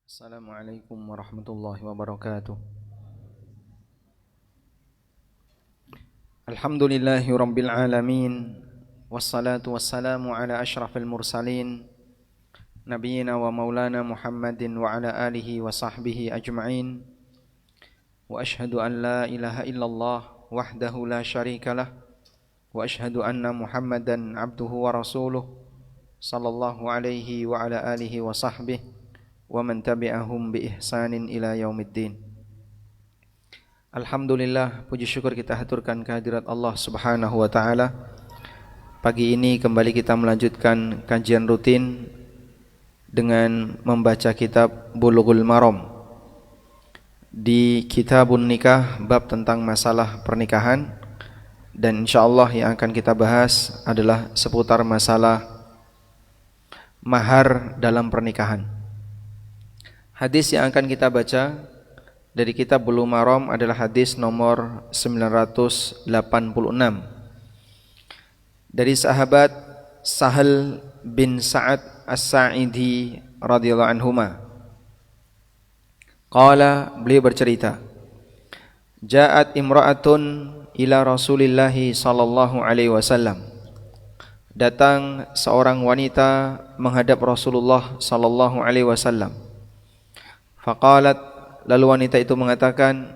Assalamualaikum warahmatullahi wabarakatuh. Alhamdulillahi rabbil alamin. Wassalatu wassalamu ala ashrafil mursalin Nabiyyina wa maulana Muhammadin wa ala alihi wa sahbihi ajma'in. Wa ashhadu an la ilaha illallah wahdahu la syarikalah. Wa ashhadu anna Muhammadan abduhu wa rasuluh sallallahu alaihi wa ala alihi wa sahbihi wa man tabi'ahum bi ihsanin ila yaumiddin. Alhamdulillah, puji syukur kita haturkan kehadirat Allah Subhanahu wa taala. Pagi ini kembali kita melanjutkan kajian rutin dengan membaca kitab Bulughul Maram. Di Kitabun Nikah, bab tentang masalah pernikahan, dan insyaallah yang akan kita bahas adalah seputar masalah mahar dalam pernikahan. Hadis yang akan kita baca dari kitab Bulughul Maram adalah hadis nomor 986 dari sahabat Sahal bin Sa'ad As-Sa'idi radhiyallahu anhuma. Qala, beliau bercerita, Ja'at imra'atun ila Rasulillah sallallahu alaihi wasallam. Datang seorang wanita menghadap Rasulullah sallallahu alaihi wasallam. Faqalat, lalu wanita itu mengatakan,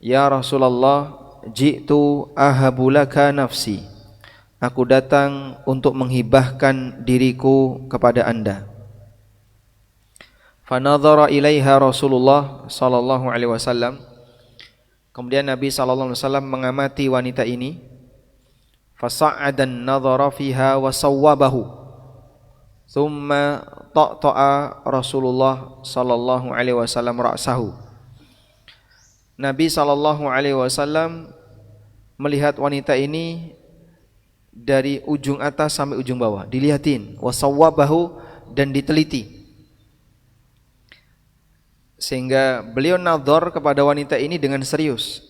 Ya Rasulullah, ji'tu ahabulaka nafsi. Aku datang untuk menghibahkan diriku kepada Anda. Fanadhara ilaiha Rasulullah sallallahu alaihi wasallam. Kemudian Nabi sallallahu alaihi wasallam mengamati wanita ini. Fasa'adan nadhara fiha wa sawwabahu. Thumma ta'ta'a Rasulullah sallallahu alaihi wasallam ra'sahu. Nabi sallallahu alaihi wasallam melihat wanita ini dari ujung atas sampai ujung bawah, dilihatin, wasawwabahu, dan diteliti. Sehingga beliau nadhar kepada wanita ini dengan serius.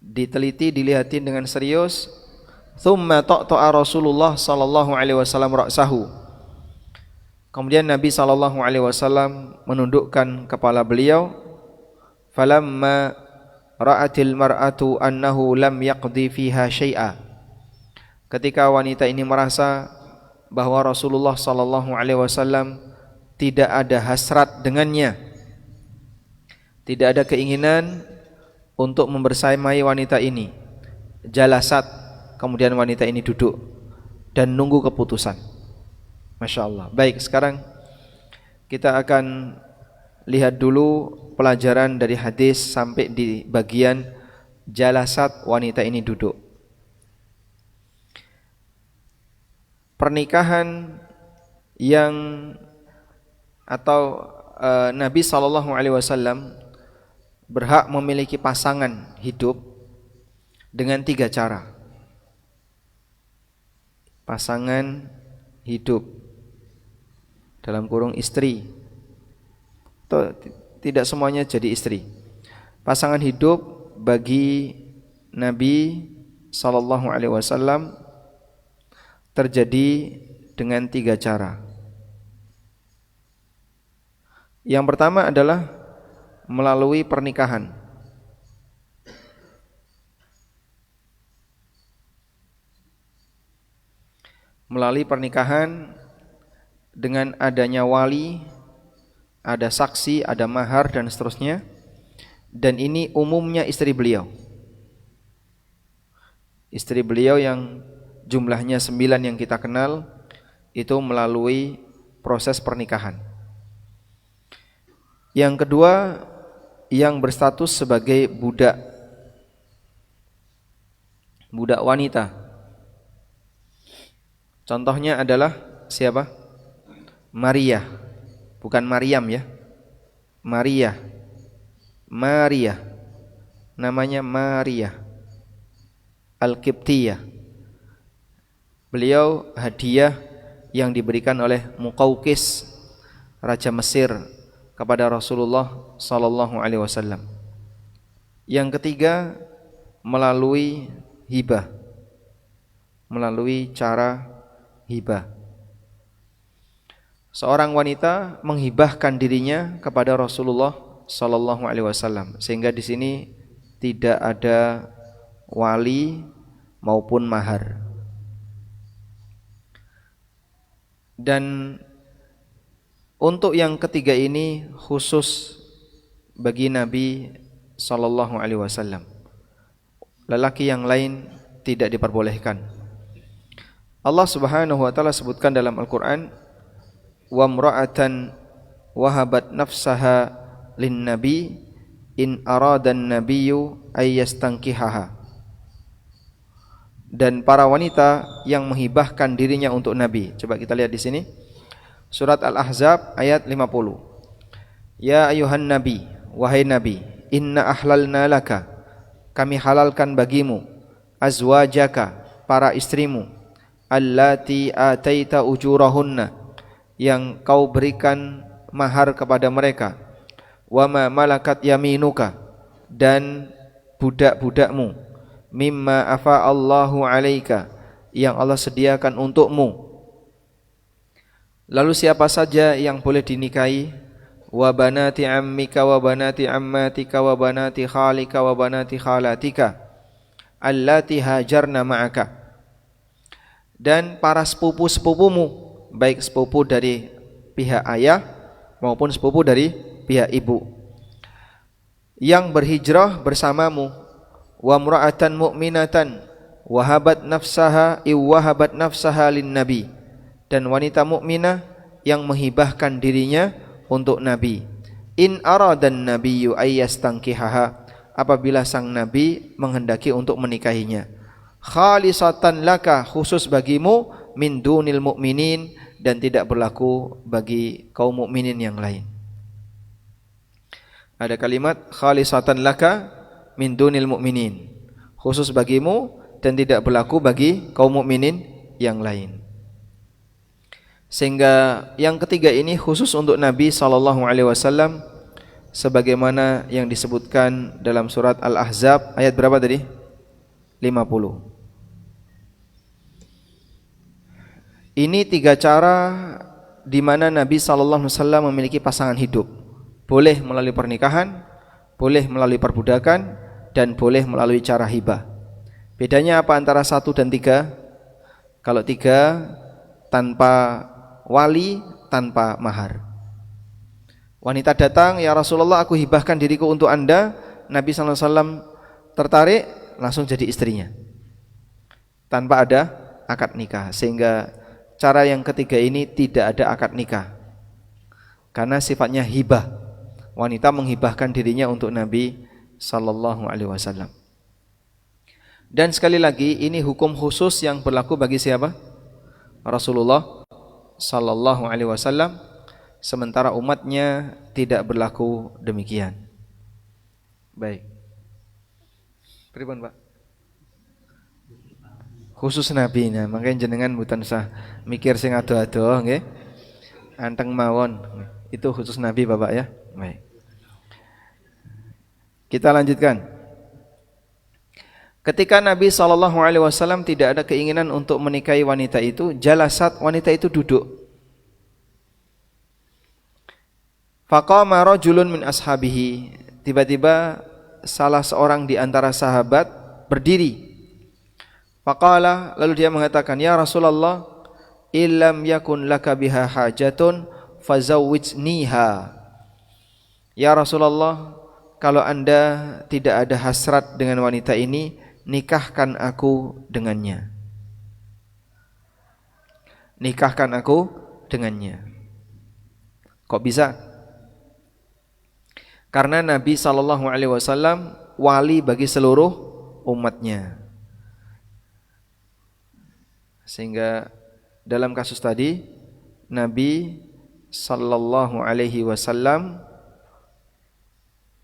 Diteliti, dilihatin dengan serius. Thumma ta'ta'a Rasulullah sallallahu alaihi wasallam ra'sahu. Kemudian Nabi sallallahu alaihi wasallam menundukkan kepala beliau. Falamma ra'atil mar'atu annahu lam yaqdi fiha syai'a. Ketika wanita ini merasa bahwa Rasulullah sallallahu alaihi wasallam tidak ada hasrat dengannya, tidak ada keinginan untuk membersamai wanita ini, jalasat, kemudian wanita ini duduk dan nunggu keputusan. Masya Allah. Baik, sekarang kita akan lihat dulu pelajaran dari hadis sampai di bagian jalasat, wanita ini duduk. Pernikahan yang atau Nabi SAW berhak memiliki pasangan hidup dengan 3 cara. Pasangan hidup, dalam kurung istri, atau tidak semuanya jadi istri. Pasangan hidup bagi Nabi SAW terjadi dengan 3 cara. Yang pertama adalah melalui pernikahan. Melalui pernikahan dengan adanya wali, ada saksi, ada mahar, dan seterusnya. Dan ini umumnya istri beliau. Istri beliau yang jumlahnya 9 yang kita kenal, itu melalui proses pernikahan. Yang kedua, yang berstatus sebagai budak wanita. Contohnya adalah siapa? Maria, bukan Maryam ya. Maria. Namanya Maria Al-Qibtiyah. Beliau hadiah yang diberikan oleh Muqawqis, Raja Mesir, kepada Rasulullah sallallahu alaihi wasallam. Yang ketiga, melalui hibah. Melalui cara hibah. seorang wanita menghibahkan dirinya kepada Rasulullah sallallahu alaihi wasallam, sehingga di sini tidak ada wali maupun mahar. Dan untuk yang ketiga ini khusus bagi Nabi sallallahu alaihi wasallam. Lelaki yang lain tidak diperbolehkan. Allah Subhanahu wa taala sebutkan dalam Al-Qur'an, wa imra'atan wahabat nafsaha lin nabi in aradan nabiyyu ay yastankihaha. Dan para wanita yang menghibahkan dirinya untuk Nabi. Coba kita lihat di sini. Surat Al-Ahzab ayat 50. Ya ayuhan nabi, wahai nabi, inna ahlalna laka, kami halalkan bagimu, azwajaka, para istrimu, allati ataita ujurahunna, yang kau berikan mahar kepada mereka, wa ma malakat yaminuka, dan budak-budakmu, mimma afa Allahu alaika, yang Allah sediakan untukmu. Lalu siapa saja yang boleh dinikahi? Wa banati ammika wa banati ammatika wa banati khalika wa banati khalatika allati hajarna ma'aka. Dan para sepupu-sepupumu, baik sepupu dari pihak ayah maupun sepupu dari pihak ibu, yang berhijrah bersamamu. Wa mra'atan mu'minatan wahabat nafsaha lin nabi, dan wanita mukminah yang menghibahkan dirinya untuk Nabi. In aradan nabiyyu ayyastankihaha, apabila sang nabi menghendaki untuk menikahinya. Khalisatan laka, khusus bagimu, min dunil mu'minin, dan tidak berlaku bagi kaum mukminin yang lain. Ada kalimat khalisatan laka min dunil mu'minin, khusus bagimu dan tidak berlaku bagi kaum mukminin yang lain. Sehingga yang ketiga ini khusus untuk Nabi sallallahu alaihi wasallam, sebagaimana yang disebutkan dalam surat Al-Ahzab ayat berapa tadi? 50. Ini tiga cara di mana Nabi sallallahu alaihi wasallam memiliki pasangan hidup. Boleh melalui pernikahan, boleh melalui perbudakan, dan boleh melalui cara hibah. Bedanya apa antara 1 dan 3? Kalau 3 tanpa wali, tanpa mahar. Wanita datang, ya Rasulullah, aku hibahkan diriku untuk Anda. Nabi sallallahu alaihi wasallam tertarik, langsung jadi istrinya, tanpa ada akad nikah. Sehingga cara yang ketiga ini tidak ada akad nikah, karena sifatnya hibah. Wanita menghibahkan dirinya untuk Nabi sallallahu alaihi wasallam. Dan sekali lagi, ini hukum khusus yang berlaku bagi siapa? Rasulullah sallallahu alaihi wasallam, sementara umatnya tidak berlaku demikian. Baik. Pripun, Pak? Khusus Nabi, nah makanya jenengan mboten usah mikir sing ado-ado nggih. Anteng mawon. Itu khusus Nabi, Bapak ya. Baik. Kita lanjutkan. Ketika Nabi SAW tidak ada keinginan untuk menikahi wanita itu, jalasat, wanita itu duduk. Faqama rajulun min ashabihi, tiba-tiba salah seorang di antara sahabat berdiri. Faqala, lalu dia mengatakan, ya Rasulullah, illam yakun laka biha hajatun fazawwijniha. Ya Rasulullah, kalau Anda tidak ada hasrat dengan wanita ini, nikahkan aku dengannya. Nikahkan aku dengannya. Kok bisa? Karena Nabi SAW wali bagi seluruh umatnya. Sehingga dalam kasus tadi, Nabi SAW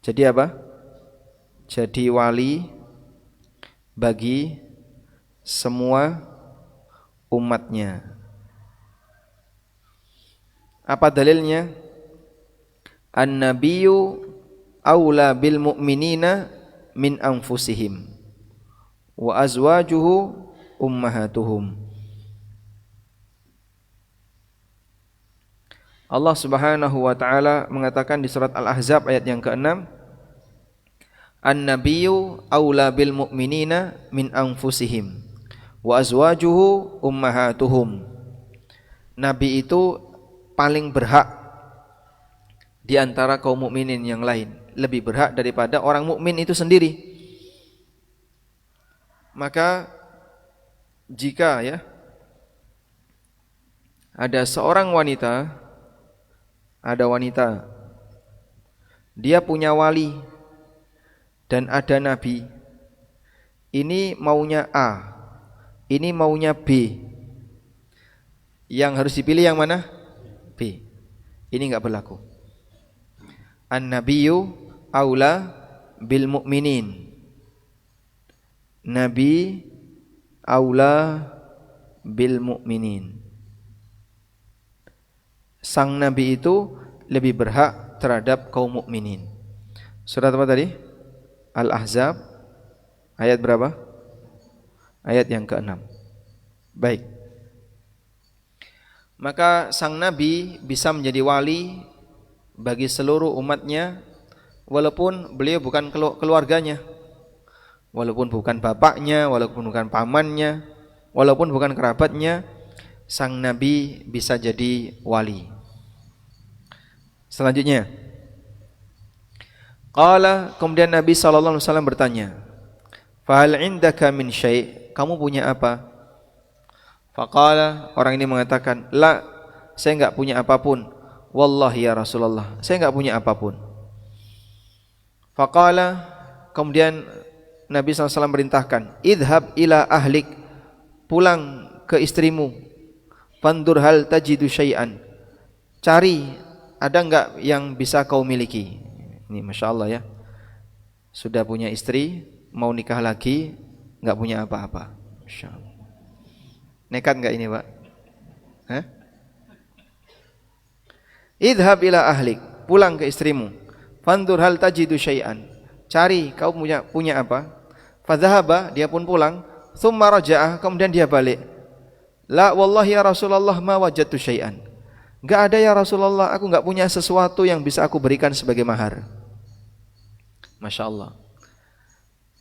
jadi apa? Jadi wali bagi semua umatnya. Apa dalilnya? An-nabiyyu aula bil mu'minina min anfusihim wa azwajuhu ummahatuhum. Allah Subhanahu wa taala mengatakan di surat Al-Ahzab ayat yang ke-6, An-nabiyyu aula bil mu'minina min anfusihim wa azwajuhu ummahatuhum. Nabi itu paling berhak di antara kaum mukminin yang lain, lebih berhak daripada orang mukmin itu sendiri. Maka jika ada seorang wanita, dia punya wali dan ada nabi, ini maunya A, ini maunya B, yang harus dipilih yang mana? B. Ini enggak berlaku. An-nabiyyu aula bil mu'minin. Nabi aula bil mu'minin. Sang nabi itu lebih berhak terhadap kaum mukminin. Surat apa tadi? Al-Ahzab ayat berapa? Ayat yang ke-6. Baik. Maka sang nabi bisa menjadi wali bagi seluruh umatnya, walaupun beliau bukan keluarganya, walaupun bukan bapaknya, walaupun bukan pamannya, walaupun bukan kerabatnya, sang nabi bisa jadi wali. Selanjutnya, qala, kemudian Nabi sallallahu alaihi wasallam bertanya, fa hal indaka min syai', kamu punya apa? Faqala, orang ini mengatakan, la, saya enggak punya apapun. Wallahi ya Rasulullah, saya enggak punya apapun. Faqala, kemudian Nabi sallallahu alaihi wasallam merintahkan, idhab ila ahlik, pulang ke istrimu. Fandur hal tajidu syai'an, cari ada enggak yang bisa kau miliki. Ini Masya Allah ya, sudah punya istri, mau nikah lagi, enggak punya apa-apa. Masya Allah. Nekat enggak ini Pak? Idhab ila ahlik, pulang ke istrimu. Fandur hal tajidu syai'an, cari kau punya apa. Fadhahaba, dia pun pulang. Thumma raja'ah, kemudian dia balik. La wallahi ya Rasulullah ma wajadtu syai'an, enggak ada ya Rasulullah, aku enggak punya sesuatu yang bisa aku berikan sebagai mahar. Masya Allah.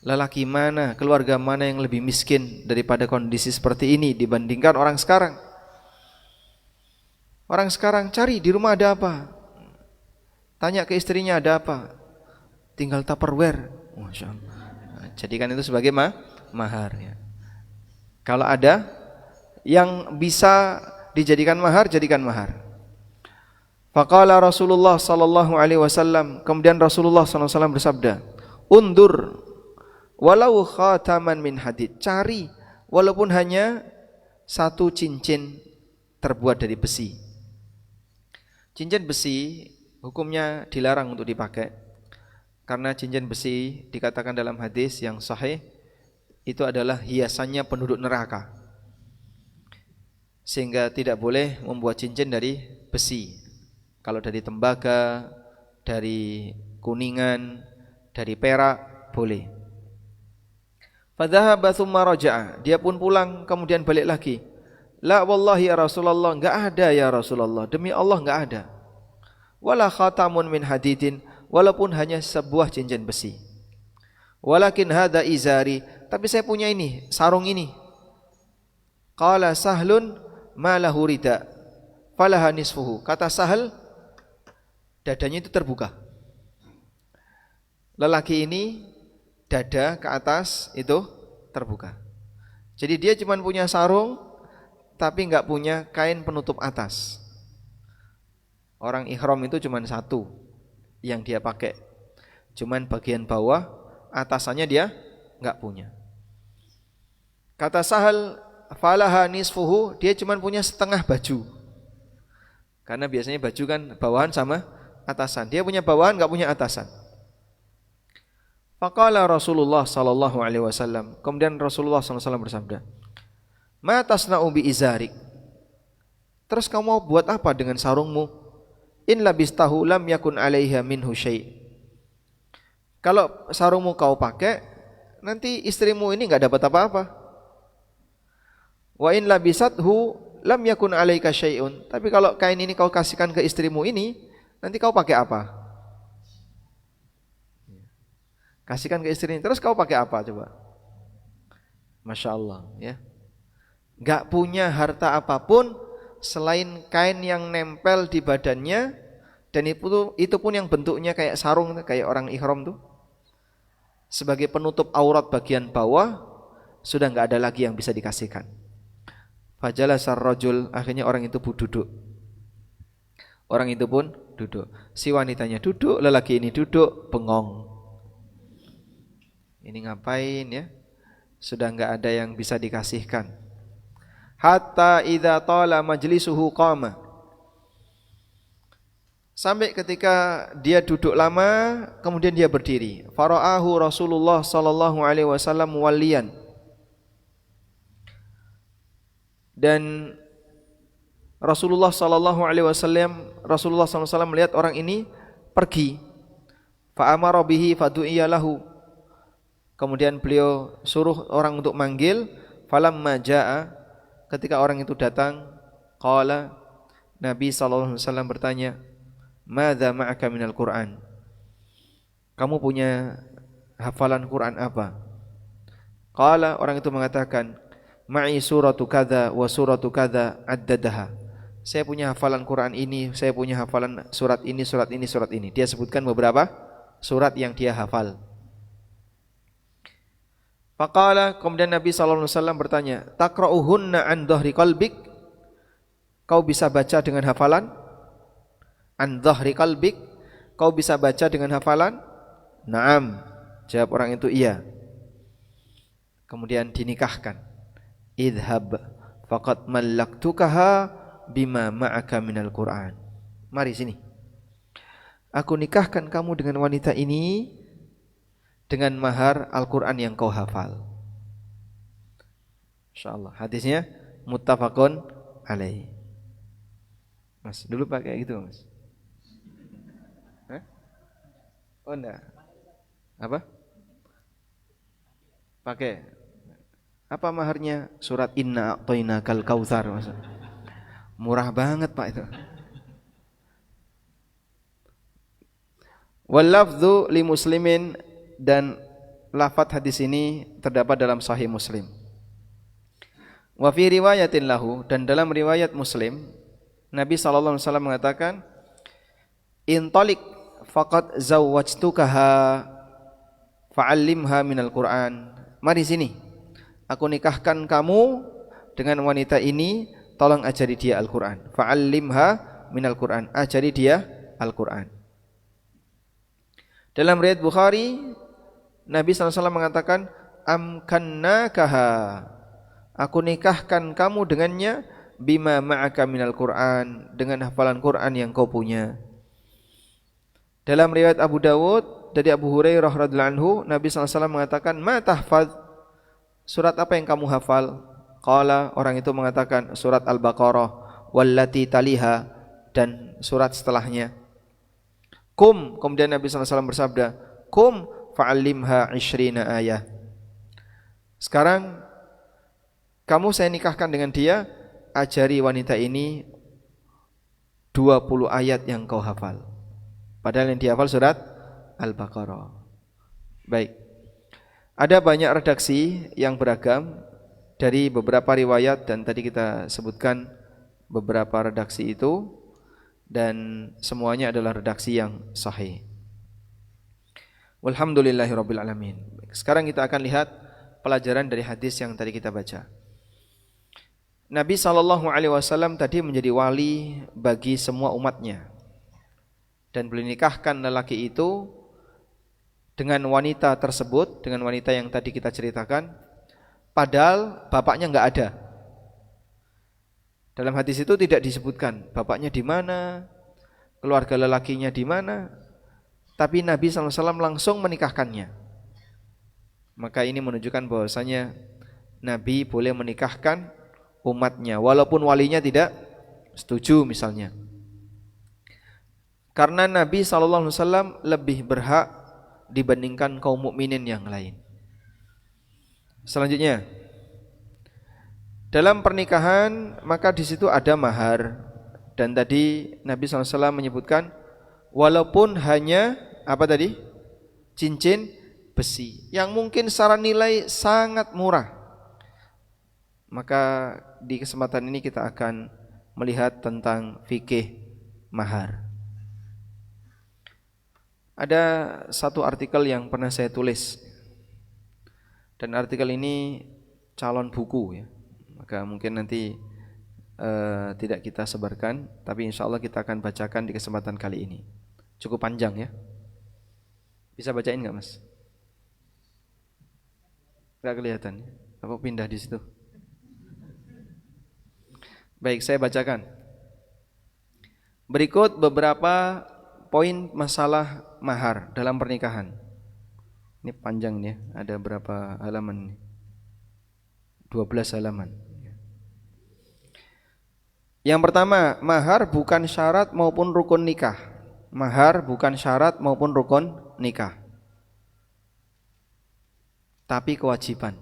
Lelaki mana, keluarga mana yang lebih miskin daripada kondisi seperti ini dibandingkan orang sekarang? Orang sekarang cari di rumah ada apa, tanya ke istrinya ada apa, tinggal Tupperware. Masya Allah. Jadikan itu sebagai mahar ya. Kalau ada yang bisa dijadikan mahar, jadikan mahar. Faqala Rasulullah sallallahu alaihi wasallam, kemudian Rasulullah sallallahu alaihi wasallam bersabda, undur walau khataman min hadid, cari walaupun hanya satu cincin terbuat dari besi. Cincin besi hukumnya dilarang untuk dipakai, karena cincin besi dikatakan dalam hadis yang sahih itu adalah hiasannya penduduk neraka, sehingga tidak boleh membuat cincin dari besi. Kalau dari tembaga, dari kuningan, dari perak boleh. Fadhahaba thumma raja'a, dia pun pulang kemudian balik lagi. La wallahi ya Rasulullah, enggak ada ya Rasulullah, demi Allah enggak ada. Wala khatamun min hadidin, walaupun hanya sebuah cincin besi. Walakin hadza izari, tapi saya punya ini, sarung ini. Qala Sahlun ma lahu rida falaha nisfuhu, kata Sahal, dadanya itu terbuka. Lelaki ini dada ke atas itu terbuka. Jadi dia cuma punya sarung tapi enggak punya kain penutup atas. Orang ihram itu cuma satu yang dia pakai, cuman bagian bawah, atasannya dia enggak punya. Kata Sahal, falaha nisfuhu, dia cuma punya setengah baju. Karena biasanya baju kan bawahan sama atasan, dia punya bawahan enggak punya atasan. Faqala Rasulullah sallallahu alaihi wasallam, kemudian Rasulullah sallallahu alaihi wasallam bersabda, ma tasna'u bi izarik, terus kamu mau buat apa dengan sarungmu? In labistahu lam yakun alaiha minhu syai', kalau sarungmu kau pakai, nanti istrimu ini enggak dapat apa-apa. Wa in labisathu lam yakun 'alaika syai'un. Tapi kalau kain ini kau kasihkan ke istrimu ini, nanti kau pakai apa? Kasihkan ke istri ini, terus kau pakai apa coba? Masya Allah, ya. Gak punya harta apapun selain kain yang nempel di badannya, dan itu pun yang bentuknya kayak sarung, kayak orang ihram tuh, sebagai penutup aurat bagian bawah. Sudah gak ada lagi yang bisa dikasihkan. Fajalasar rajul, akhirnya orang itu pun duduk. Orang itu pun duduk. Si wanitanya duduk, lelaki ini duduk, bengong. Ini ngapain ya? Sudah gak ada yang bisa dikasihkan. Hatta idza tala majlisuhu qama. Sampai ketika dia duduk lama, kemudian dia berdiri. Fara'ahu Rasulullah sallallahu alaihi wasallam waliyan. Dan Rasulullah sallallahu alaihi wasallam melihat orang ini pergi. Fa amara bihi fadu'iya lahu. Kemudian beliau suruh orang untuk manggil. Falamma jaa, ketika orang itu datang, qala, Nabi sallallahu alaihi wasallam bertanya, "Madza ma'aka minal Qur'an?" Kamu punya hafalan Quran apa? Qala, orang itu mengatakan, "Ma'i suratu kadza wa suratu kadza addadaha." Saya punya hafalan Quran ini, saya punya hafalan surat ini, surat ini, surat ini. Dia sebutkan beberapa surat yang dia hafal. Faqala, kemudian Nabi sallallahu alaihi wasallam bertanya, "Taqra'uhunna an dhahri qalbik?" Kau bisa baca dengan hafalan? An dhahri qalbik? Kau bisa baca dengan hafalan? Naam. Jawab orang itu, iya. Kemudian dinikahkan. Idhab faqad mallaktukaha bima ma'aka minal Qur'an. Mari sini. Aku nikahkan kamu dengan wanita ini dengan mahar Al-Qur'an yang kau hafal. Insyaallah. Hadisnya muttafaqun alaih. Mas, dulu pakai gitu, Mas. Hah? Oh enggak. Apa? Pakai. Apa maharnya? Surat Inna a'tainakal kautsar. Murah banget Pak itu. Wal lafdzu li muslimin, dan lafaz hadis ini terdapat dalam Sahih Muslim. Wa fi riwayatin lahu, dan dalam riwayat Muslim, Nabi sallallahu alaihi wasallam mengatakan, "Intalik faqad zawwajtukaha fa'allimha minal Qur'an." Mari sini. Aku nikahkan kamu dengan wanita ini, tolong ajari dia Al-Qur'an. Fa'allimha minal Qur'an. Ajari dia Al-Qur'an. Dalam riwayat Bukhari, Nabi SAW mengatakan, amkannakaha. Aku nikahkan kamu dengannya bima ma'aka minal Qur'an, dengan hafalan Qur'an yang kau punya. Dalam riwayat Abu Dawud dari Abu Hurairah radhiyallahu anhu, Nabi SAW mengatakan, ma tahfadz, surat apa yang kamu hafal? Qala, orang itu mengatakan surat Al-Baqarah, wallati taliha, dan surat setelahnya. Kum, kemudian Nabi SAW bersabda, kum fa'allimha 20 ayah. Sekarang kamu saya nikahkan dengan dia, ajari wanita ini 20 ayat yang kau hafal. Padahal yang dihafal surat Al-Baqarah. Baik. Ada banyak redaksi yang beragam dari beberapa riwayat, dan tadi kita sebutkan beberapa redaksi itu, dan semuanya adalah redaksi yang sahih. Walhamdulillahirabbil alamin. Sekarang kita akan lihat pelajaran dari hadis yang tadi kita baca. Nabi SAW tadi menjadi wali bagi semua umatnya, dan beliau nikahkan lelaki itu dengan wanita tersebut, dengan wanita yang tadi kita ceritakan, padahal bapaknya enggak ada. Dalam hadis itu tidak disebutkan bapaknya di mana, keluarga lelakinya di mana, tapi Nabi SAW langsung menikahkannya. Maka ini menunjukkan bahwasanya Nabi boleh menikahkan umatnya walaupun walinya tidak setuju misalnya. Karena Nabi SAW lebih berhak dibandingkan kaum mukminin yang lain. Selanjutnya, Dalam pernikahan maka di situ ada mahar, dan tadi Nabi SAW menyebutkan walaupun hanya apa tadi? Cincin besi yang mungkin secara nilai sangat murah. Maka di kesempatan ini kita akan melihat tentang fikih mahar. Ada satu artikel yang pernah saya tulis, dan artikel ini calon buku ya. Maka mungkin nanti tidak kita sebarkan, tapi insya Allah kita akan bacakan di kesempatan kali ini. Cukup panjang ya. Bisa bacain nggak mas? Nggak kelihatan. Apa pindah di situ? Baik, saya bacakan. Berikut beberapa poin masalah mahar dalam pernikahan. Ini panjang nih, ada berapa halaman? 12 halaman. Yang pertama, mahar bukan syarat maupun rukun nikah. Mahar bukan syarat maupun rukun nikah, tapi kewajiban.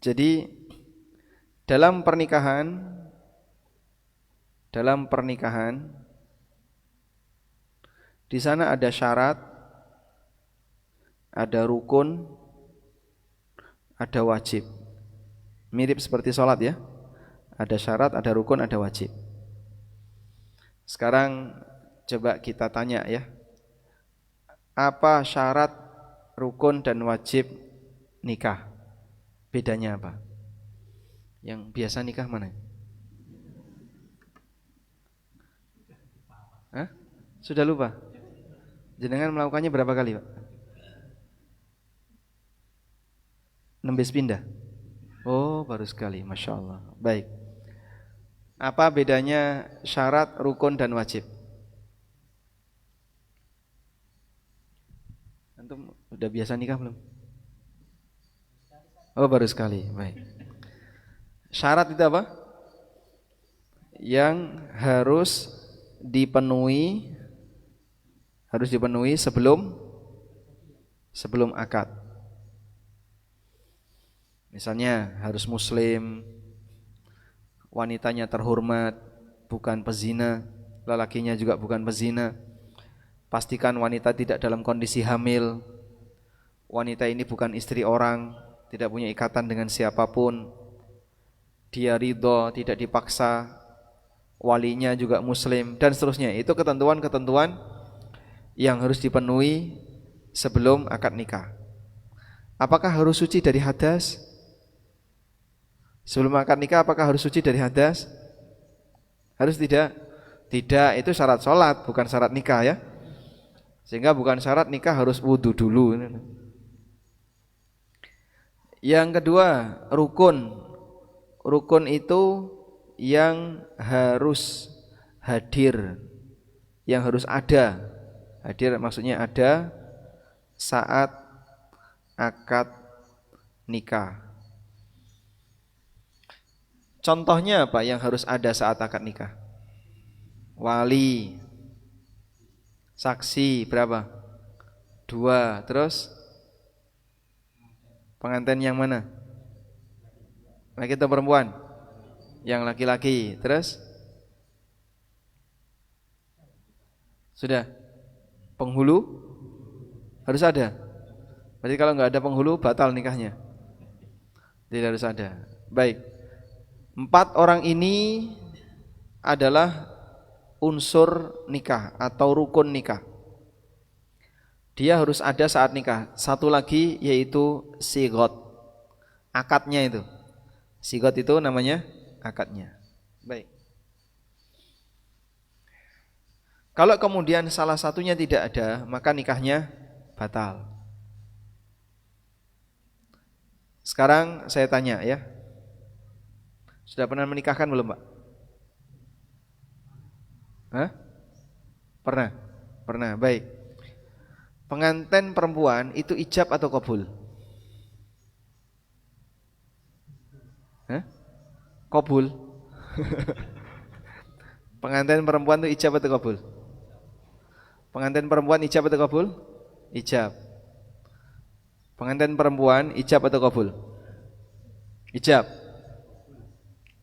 Jadi dalam pernikahan di sana ada syarat, ada rukun, ada wajib. Mirip seperti sholat ya. Ada syarat, ada rukun, ada wajib. Sekarang coba kita tanya ya. Apa syarat, rukun, dan wajib nikah? Bedanya apa? Yang biasa nikah mana? Hah? Sudah lupa? Jenengan melakukannya berapa kali Pak? Nembes pindah? Oh baru sekali, Masya Allah. Baik. Apa bedanya syarat, rukun, dan wajib? Antum udah biasa nikah belum? Oh baru sekali, baik. Syarat itu apa? Yang harus dipenuhi sebelum akad. Misalnya harus muslim, wanitanya terhormat, bukan pezina, lelakinya juga bukan pezina. Pastikan wanita tidak dalam kondisi hamil. Wanita ini bukan istri orang, tidak punya ikatan dengan siapapun. Dia ridho, tidak dipaksa. Walinya juga muslim, dan seterusnya. Itu ketentuan-ketentuan yang harus dipenuhi sebelum akad nikah. Apakah harus suci dari hadas? Sebelum akad nikah apakah harus suci dari hadas? Harus tidak? Tidak, itu syarat sholat, bukan syarat nikah ya. Sehingga bukan syarat nikah harus wudu dulu. Yang kedua, rukun. Rukun itu yang harus hadir, yang harus ada. Hadir maksudnya ada saat akad nikah. Contohnya apa yang harus ada saat akad nikah? Wali, saksi berapa? 2. Terus pengantin yang mana? Laki atau perempuan? Yang laki-laki. Terus sudah. Penghulu harus ada. Berarti kalau nggak ada penghulu batal nikahnya. Tidak harus ada. Baik. 4 orang ini adalah unsur nikah atau rukun nikah. Dia harus ada saat nikah. Satu lagi yaitu sigot, akadnya itu. Sigot itu namanya akadnya. Baik. Kalau kemudian salah satunya tidak ada, maka nikahnya batal. Sekarang saya tanya ya. Sudah pernah menikahkan belum Pak? Hah? Pernah? Pernah, baik. Pengantin perempuan itu ijab atau qabul? Hah? Qabul. Pengantin perempuan itu ijab atau qabul? Pengantin perempuan ijab atau qabul? Ijab. Pengantin perempuan ijab atau qabul? Ijab.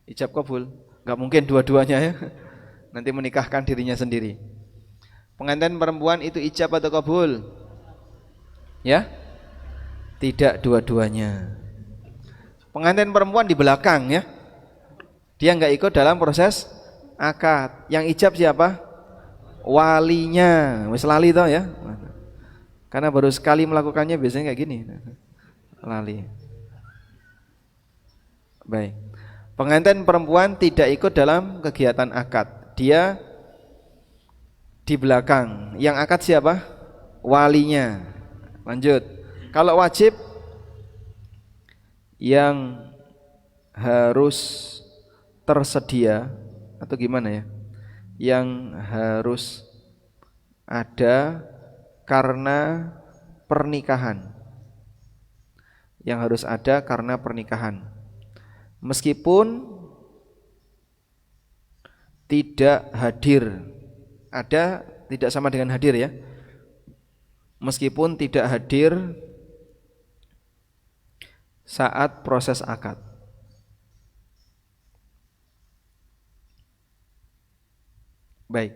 ijab kabul. Enggak mungkin dua-duanya ya. Nanti menikahkan dirinya sendiri. Pengantin perempuan itu ijab atau kabul? Ya? Tidak dua-duanya. Pengantin perempuan di belakang ya. Dia enggak ikut dalam proses akad. Yang ijab siapa? Walinya. Wis lali toh ya. Karena baru sekali melakukannya biasanya kayak gini. Lali. Baik. Pengantin perempuan tidak ikut dalam kegiatan akad. Dia di belakang. Yang akad siapa? Walinya. Lanjut. Kalau wajib yang harus tersedia atau gimana ya? Yang harus ada karena pernikahan. Yang harus ada karena pernikahan. Meskipun tidak hadir. Ada tidak sama dengan hadir ya. Meskipun tidak hadir saat proses akad. Baik.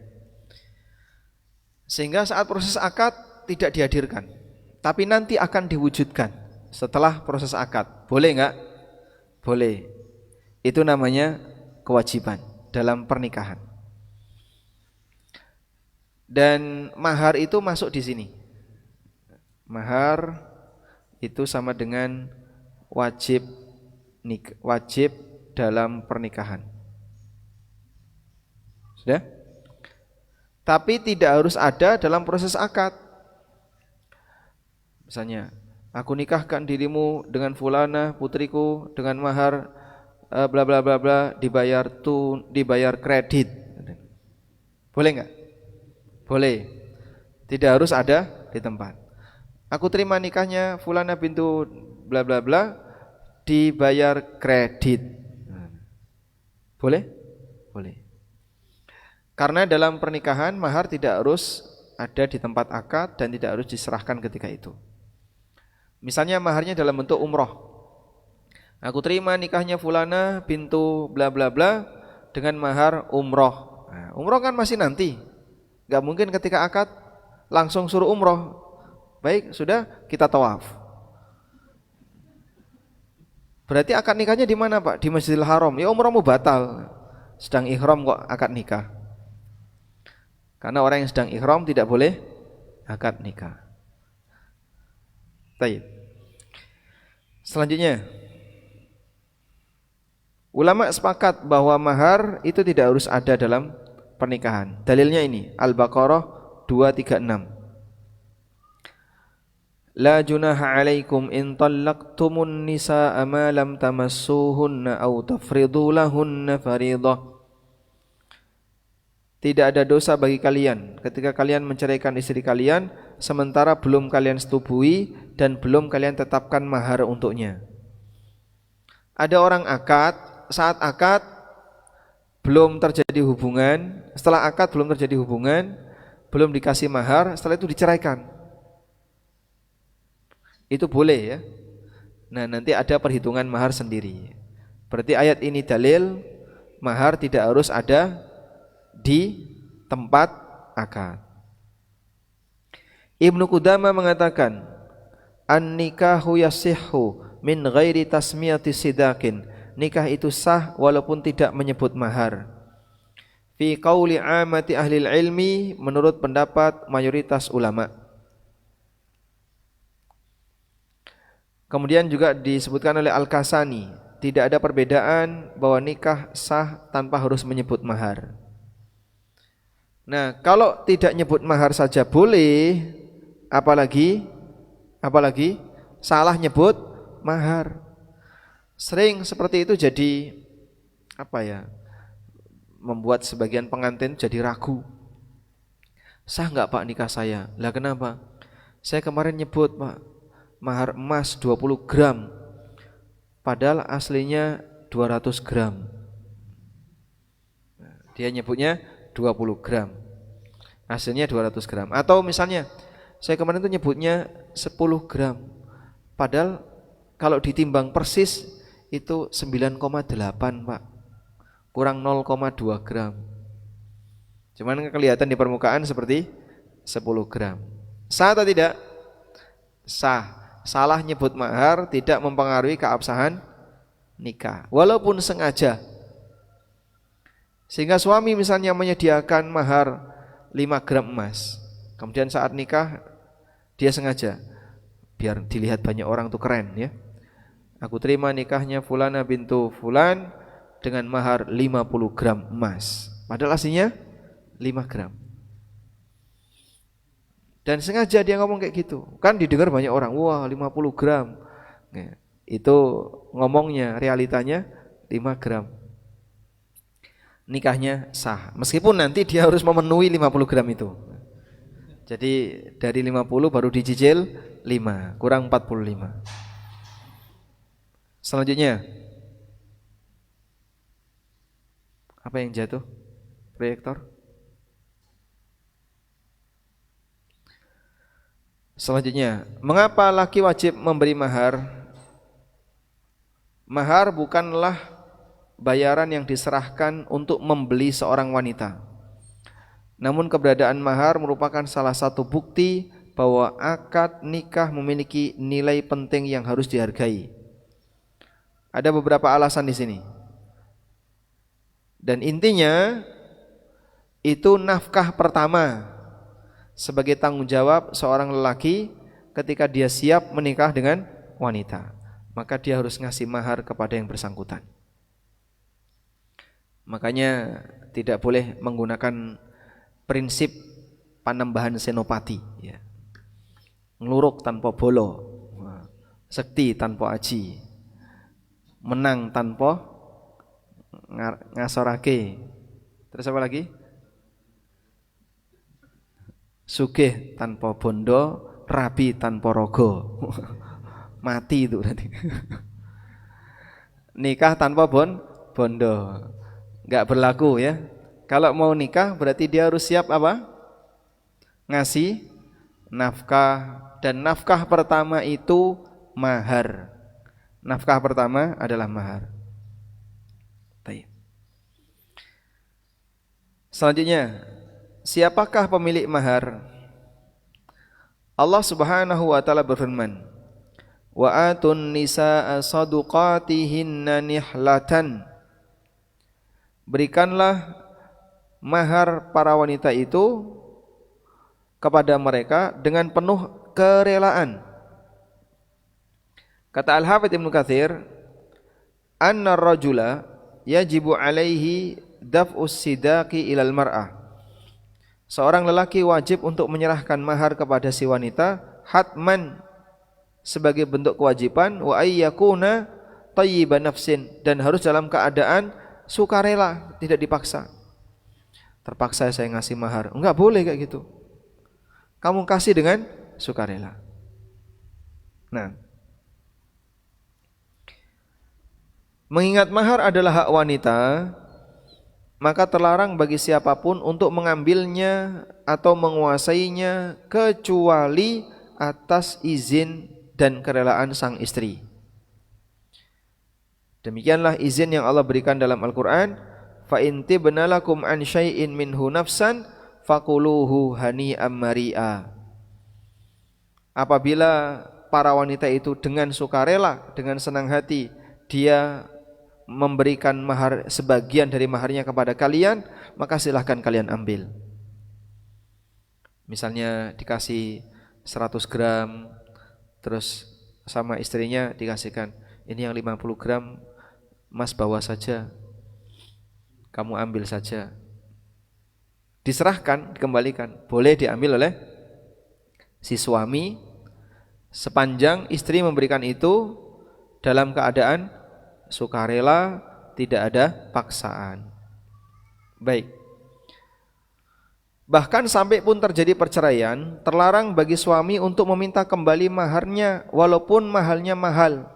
Sehingga saat proses akad tidak dihadirkan, tapi nanti akan diwujudkan setelah proses akad. Boleh enggak? Boleh. Itu namanya kewajiban dalam pernikahan. Dan mahar itu masuk di sini. Mahar itu sama dengan wajib dalam pernikahan. Sudah? Tapi tidak harus ada dalam proses akad. Misalnya, aku nikahkan dirimu dengan fulana putriku dengan mahar bla bla bla bla, dibayar kredit. Boleh enggak? Boleh. Tidak harus ada di tempat. Aku terima nikahnya fulana bintu bla bla bla, dibayar kredit. Boleh? Boleh. Karena dalam pernikahan mahar tidak harus ada di tempat akad dan tidak harus diserahkan ketika itu. Misalnya maharnya dalam bentuk umroh. Aku terima nikahnya fulana bintu bla bla bla dengan mahar umroh. Nah, umroh kan masih nanti. Gak mungkin ketika akad langsung suruh umroh. Baik, sudah kita tawaf. Berarti akad nikahnya di mana, Pak? Di Masjidil Haram. Ya umrohmu batal. Sedang ihram kok akad nikah. Karena orang yang sedang ihram tidak boleh akad nikah. Baik. Selanjutnya, ulama sepakat bahwa mahar itu tidak harus ada dalam pernikahan. Dalilnya ini, Al-Baqarah 236. La junaha alaikum in tallaqtumun nisaa ma lam tamassuhunna aw tafridu lahunna fariidah. Tidak ada dosa bagi kalian ketika kalian menceraikan istri kalian sementara belum kalian setubui dan belum kalian tetapkan mahar untuknya. Ada orang akad, saat akad belum terjadi hubungan, setelah akad belum terjadi hubungan, belum dikasih mahar, setelah itu diceraikan. Itu boleh ya. Nah, nanti ada perhitungan mahar sendiri. Berarti ayat ini dalil mahar tidak harus ada di tempat akad. Ibnu Qudamah mengatakan, an-nikahu yasihhu min ghairi tasmiyati sidakin. Nikah itu sah walaupun tidak menyebut mahar. Fi qauli amati ahli ilmi, menurut pendapat mayoritas ulama. Kemudian juga disebutkan oleh Al-Kasani, tidak ada perbedaan bahwa nikah sah tanpa harus menyebut mahar. Nah, kalau tidak nyebut mahar saja boleh, apalagi salah nyebut mahar. Sering seperti itu jadi membuat sebagian pengantin jadi ragu. Sah enggak Pak nikah saya? Lah kenapa? Saya kemarin nyebut Pak mahar emas 20 gram. Padahal aslinya 200 gram. Dia nyebutnya 20 gram, hasilnya 200 gram. Atau misalnya saya kemarin itu nyebutnya 10 gram, padahal kalau ditimbang persis itu 9,8 Pak. kurang 0,2 gram. Cuman kelihatan di permukaan seperti 10 gram. Sah atau tidak? Sah. Salah nyebut mahar tidak mempengaruhi keabsahan nikah, walaupun sengaja. Sehingga suami misalnya menyediakan mahar 5 gram emas, kemudian saat nikah dia sengaja, biar dilihat banyak orang tuh keren ya, aku terima nikahnya Fulana bintu Fulan dengan mahar 50 gram emas, padahal aslinya 5 gram. Dan sengaja dia ngomong kayak gitu, kan didengar banyak orang, wah 50 gram ya, itu ngomongnya, realitanya 5 gram. Nikahnya sah, meskipun nanti dia harus memenuhi 50 gram itu. Jadi dari 50 baru dicicil 5, kurang 45. Selanjutnya, apa yang jatuh? Proyektor. Selanjutnya, mengapa laki wajib memberi mahar? Mahar bukanlah bayaran yang diserahkan untuk membeli seorang wanita. Namun keberadaan mahar merupakan salah satu bukti bahwa akad nikah memiliki nilai penting yang harus dihargai. Ada beberapa alasan di sini. Dan intinya itu nafkah pertama sebagai tanggung jawab seorang lelaki ketika dia siap menikah dengan wanita. Maka dia harus ngasih mahar kepada yang bersangkutan. Makanya tidak boleh menggunakan prinsip panambahan senopati ya. Ngluruk tanpa bolo, sekti tanpa aji, menang tanpa ngasorake. Terus apa lagi? Sugih tanpa bondo, rabi tanpa rogo. Mati itu berarti. Nikah tanpa bondo enggak berlaku ya. Kalau mau nikah berarti dia harus siap apa? Ngasih nafkah, dan nafkah pertama itu mahar. Nafkah pertama adalah mahar. Baik. Selanjutnya, siapakah pemilik mahar? Allah Subhanahu wa taala berfirman, "Wa atun nisaa saduqatihinna nihlatan." Berikanlah mahar para wanita itu kepada mereka dengan penuh kerelaan. Kata Al-Hafidz Ibnu Katsir, "Anna ar-rajula yajibu alaihi daf'us sidaqi ilal mar'ah." Seorang lelaki wajib untuk menyerahkan mahar kepada si wanita hatman sebagai bentuk kewajiban, wa ayyakuna thayyiban nafsin, dan harus dalam keadaan sukarela, tidak dipaksa. Terpaksa saya ngasih mahar, enggak boleh kayak gitu. Kamu kasih dengan sukarela. Nah, mengingat mahar adalah hak wanita, maka terlarang bagi siapapun untuk mengambilnya atau menguasainya kecuali atas izin dan kerelaan sang istri. Demikianlah izin yang Allah berikan dalam Al-Quran, fa in tibna lakum an syai'in minhu nafsan fakuluhu hani'am mari'a. Apabila para wanita itu dengan sukarela, dengan senang hati, dia memberikan mahar, sebagian dari maharnya kepada kalian, maka silahkan kalian ambil. Misalnya dikasih 100 gram, terus sama istrinya dikasihkan, ini yang 50 gram Mas bawa saja, kamu ambil saja. Diserahkan, dikembalikan. Boleh diambil oleh si suami sepanjang istri memberikan itu dalam keadaan sukarela, tidak ada paksaan. Baik. Bahkan sampai pun terjadi perceraian, terlarang bagi suami untuk meminta kembali maharnya walaupun mahalnya mahal.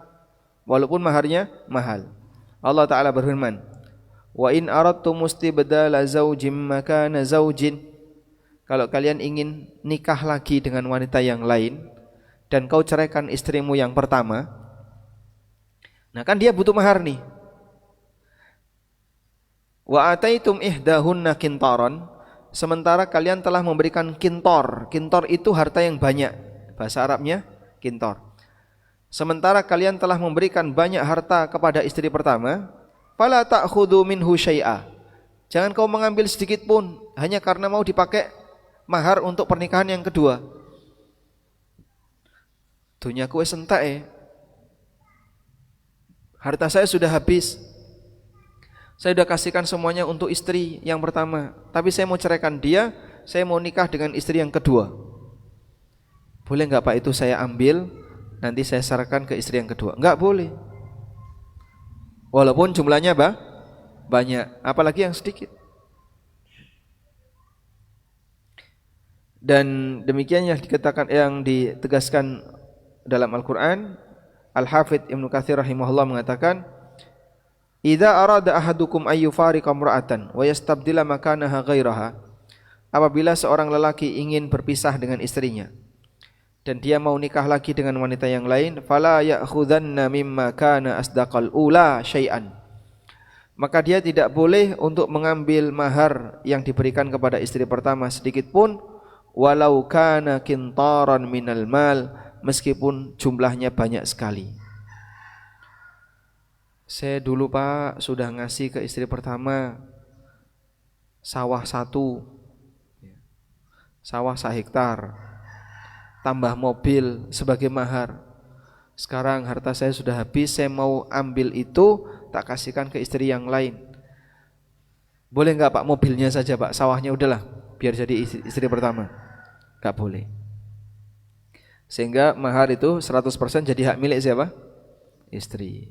Walaupun maharnya mahal. Allah Ta'ala berfirman, "Wa in aradtum istibdala zawjin makana zawjin." Kalau kalian ingin nikah lagi dengan wanita yang lain dan kau ceraikan istrimu yang pertama, nah kan dia butuh mahar nih. Wa ataitum ihdahunna kintaron, sementara kalian telah memberikan kintor. Kintor itu harta yang banyak. Bahasa Arabnya kintor. Sementara kalian telah memberikan banyak harta kepada istri pertama, fala ta'khudhu minhu syai'a. Jangan kau mengambil sedikit pun hanya karena mau dipakai mahar untuk pernikahan yang kedua. Dunyaku wis entek. Harta saya sudah habis. Saya sudah kasihkan semuanya untuk istri yang pertama, tapi saya mau ceraikan dia, saya mau nikah dengan istri yang kedua. Boleh enggak Pak itu saya ambil, nanti saya serahkan ke istri yang kedua? Enggak boleh. Walaupun jumlahnya banyak, apalagi yang sedikit. Dan demikian yang dikatakan, yang ditegaskan dalam Al-Quran. Al-Hafidh Ibnu Katsir rahimahullah mengatakan, idza arada ahadukum ayyufariqa imra'atan wa yastabdila makanaha ghairaha, apabila seorang lelaki ingin berpisah dengan istrinya dan dia mau nikah lagi dengan wanita yang lain, fala ya'khudhanna mimma kana asdaqal ula syai'an, maka dia tidak boleh untuk mengambil mahar yang diberikan kepada istri pertama sedikit pun, walau kana kintaran minal mal, meskipun jumlahnya banyak sekali. Saya dulu Pak sudah ngasih ke istri pertama sawah 1, sawah 1 hektar, tambah mobil sebagai mahar. Sekarang harta saya sudah habis, saya mau ambil itu tak kasihkan ke istri yang lain. Boleh enggak Pak mobilnya saja Pak, sawahnya udahlah biar jadi istri pertama? Enggak boleh. Sehingga mahar itu 100% jadi hak milik siapa? Istri.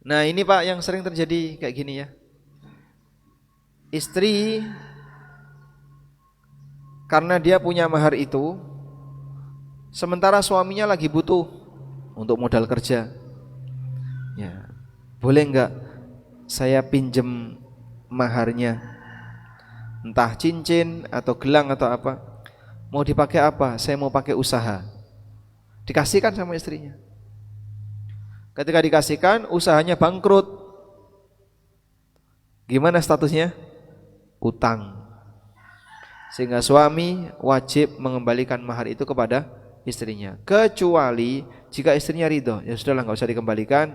Nah ini Pak yang sering terjadi kayak gini ya. Istri karena dia punya mahar itu, sementara suaminya lagi butuh untuk modal kerja. Ya, boleh enggak saya pinjem maharnya, entah cincin atau gelang atau apa, mau dipakai apa? Saya mau pakai usaha. Dikasihkan sama istrinya. Ketika dikasihkan, usahanya bangkrut. Gimana statusnya? Utang. Sehingga suami wajib mengembalikan mahar itu kepada istrinya. Kecuali jika istrinya ridho, ya sudahlah enggak usah dikembalikan.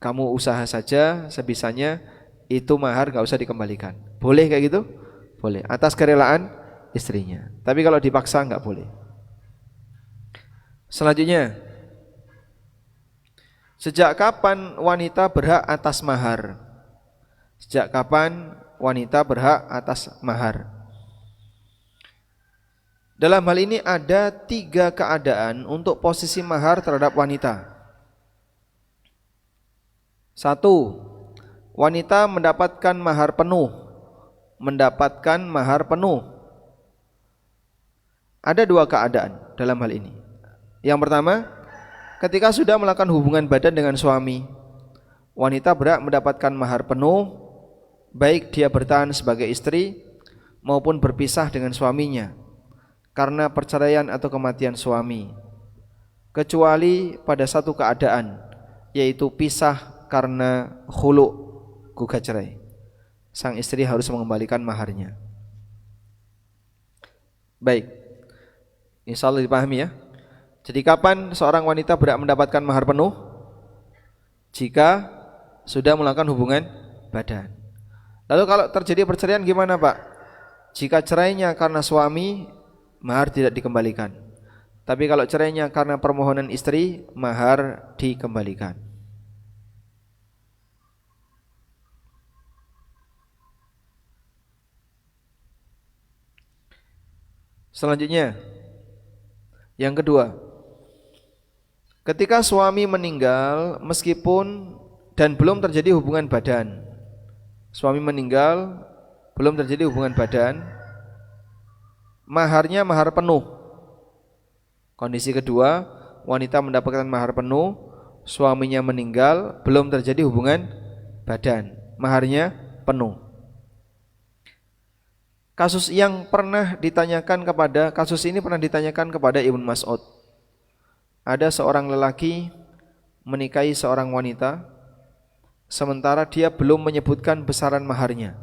Kamu usaha saja sebisanya, itu mahar enggak usah dikembalikan. Boleh kayak gitu? Boleh, atas kerelaan istrinya. Tapi kalau dipaksa enggak boleh. Selanjutnya, sejak kapan wanita berhak atas mahar? Sejak kapan wanita berhak atas mahar? Dalam hal ini ada 3 keadaan untuk posisi mahar terhadap wanita. 1. Wanita mendapatkan mahar penuh. Mendapatkan mahar penuh. Ada 2 keadaan dalam hal ini. Yang pertama, ketika sudah melakukan hubungan badan dengan suami, wanita berhak mendapatkan mahar penuh, baik dia bertahan sebagai istri maupun berpisah dengan suaminya karena perceraian atau kematian suami, kecuali pada 1 keadaan, yaitu pisah karena khulu', gugat cerai. Sang istri harus mengembalikan maharnya. Baik, insyaallah dipahami ya. Jadi kapan seorang wanita berhak mendapatkan mahar penuh? Jika sudah melakukan hubungan badan. Lalu kalau terjadi perceraian gimana Pak? Jika cerainya karena suami, mahar tidak dikembalikan. Tapi kalau cerainya karena permohonan istri, mahar dikembalikan. Selanjutnya, yang kedua, ketika suami meninggal meskipun dan belum terjadi hubungan badan. Suami meninggal belum terjadi hubungan badan, maharnya mahar penuh. Kondisi kedua, wanita mendapatkan mahar penuh, suaminya meninggal belum terjadi hubungan badan, maharnya penuh. Kasus ini pernah ditanyakan kepada Ibnu Mas'ud. Ada seorang lelaki menikahi seorang wanita, sementara dia belum menyebutkan besaran maharnya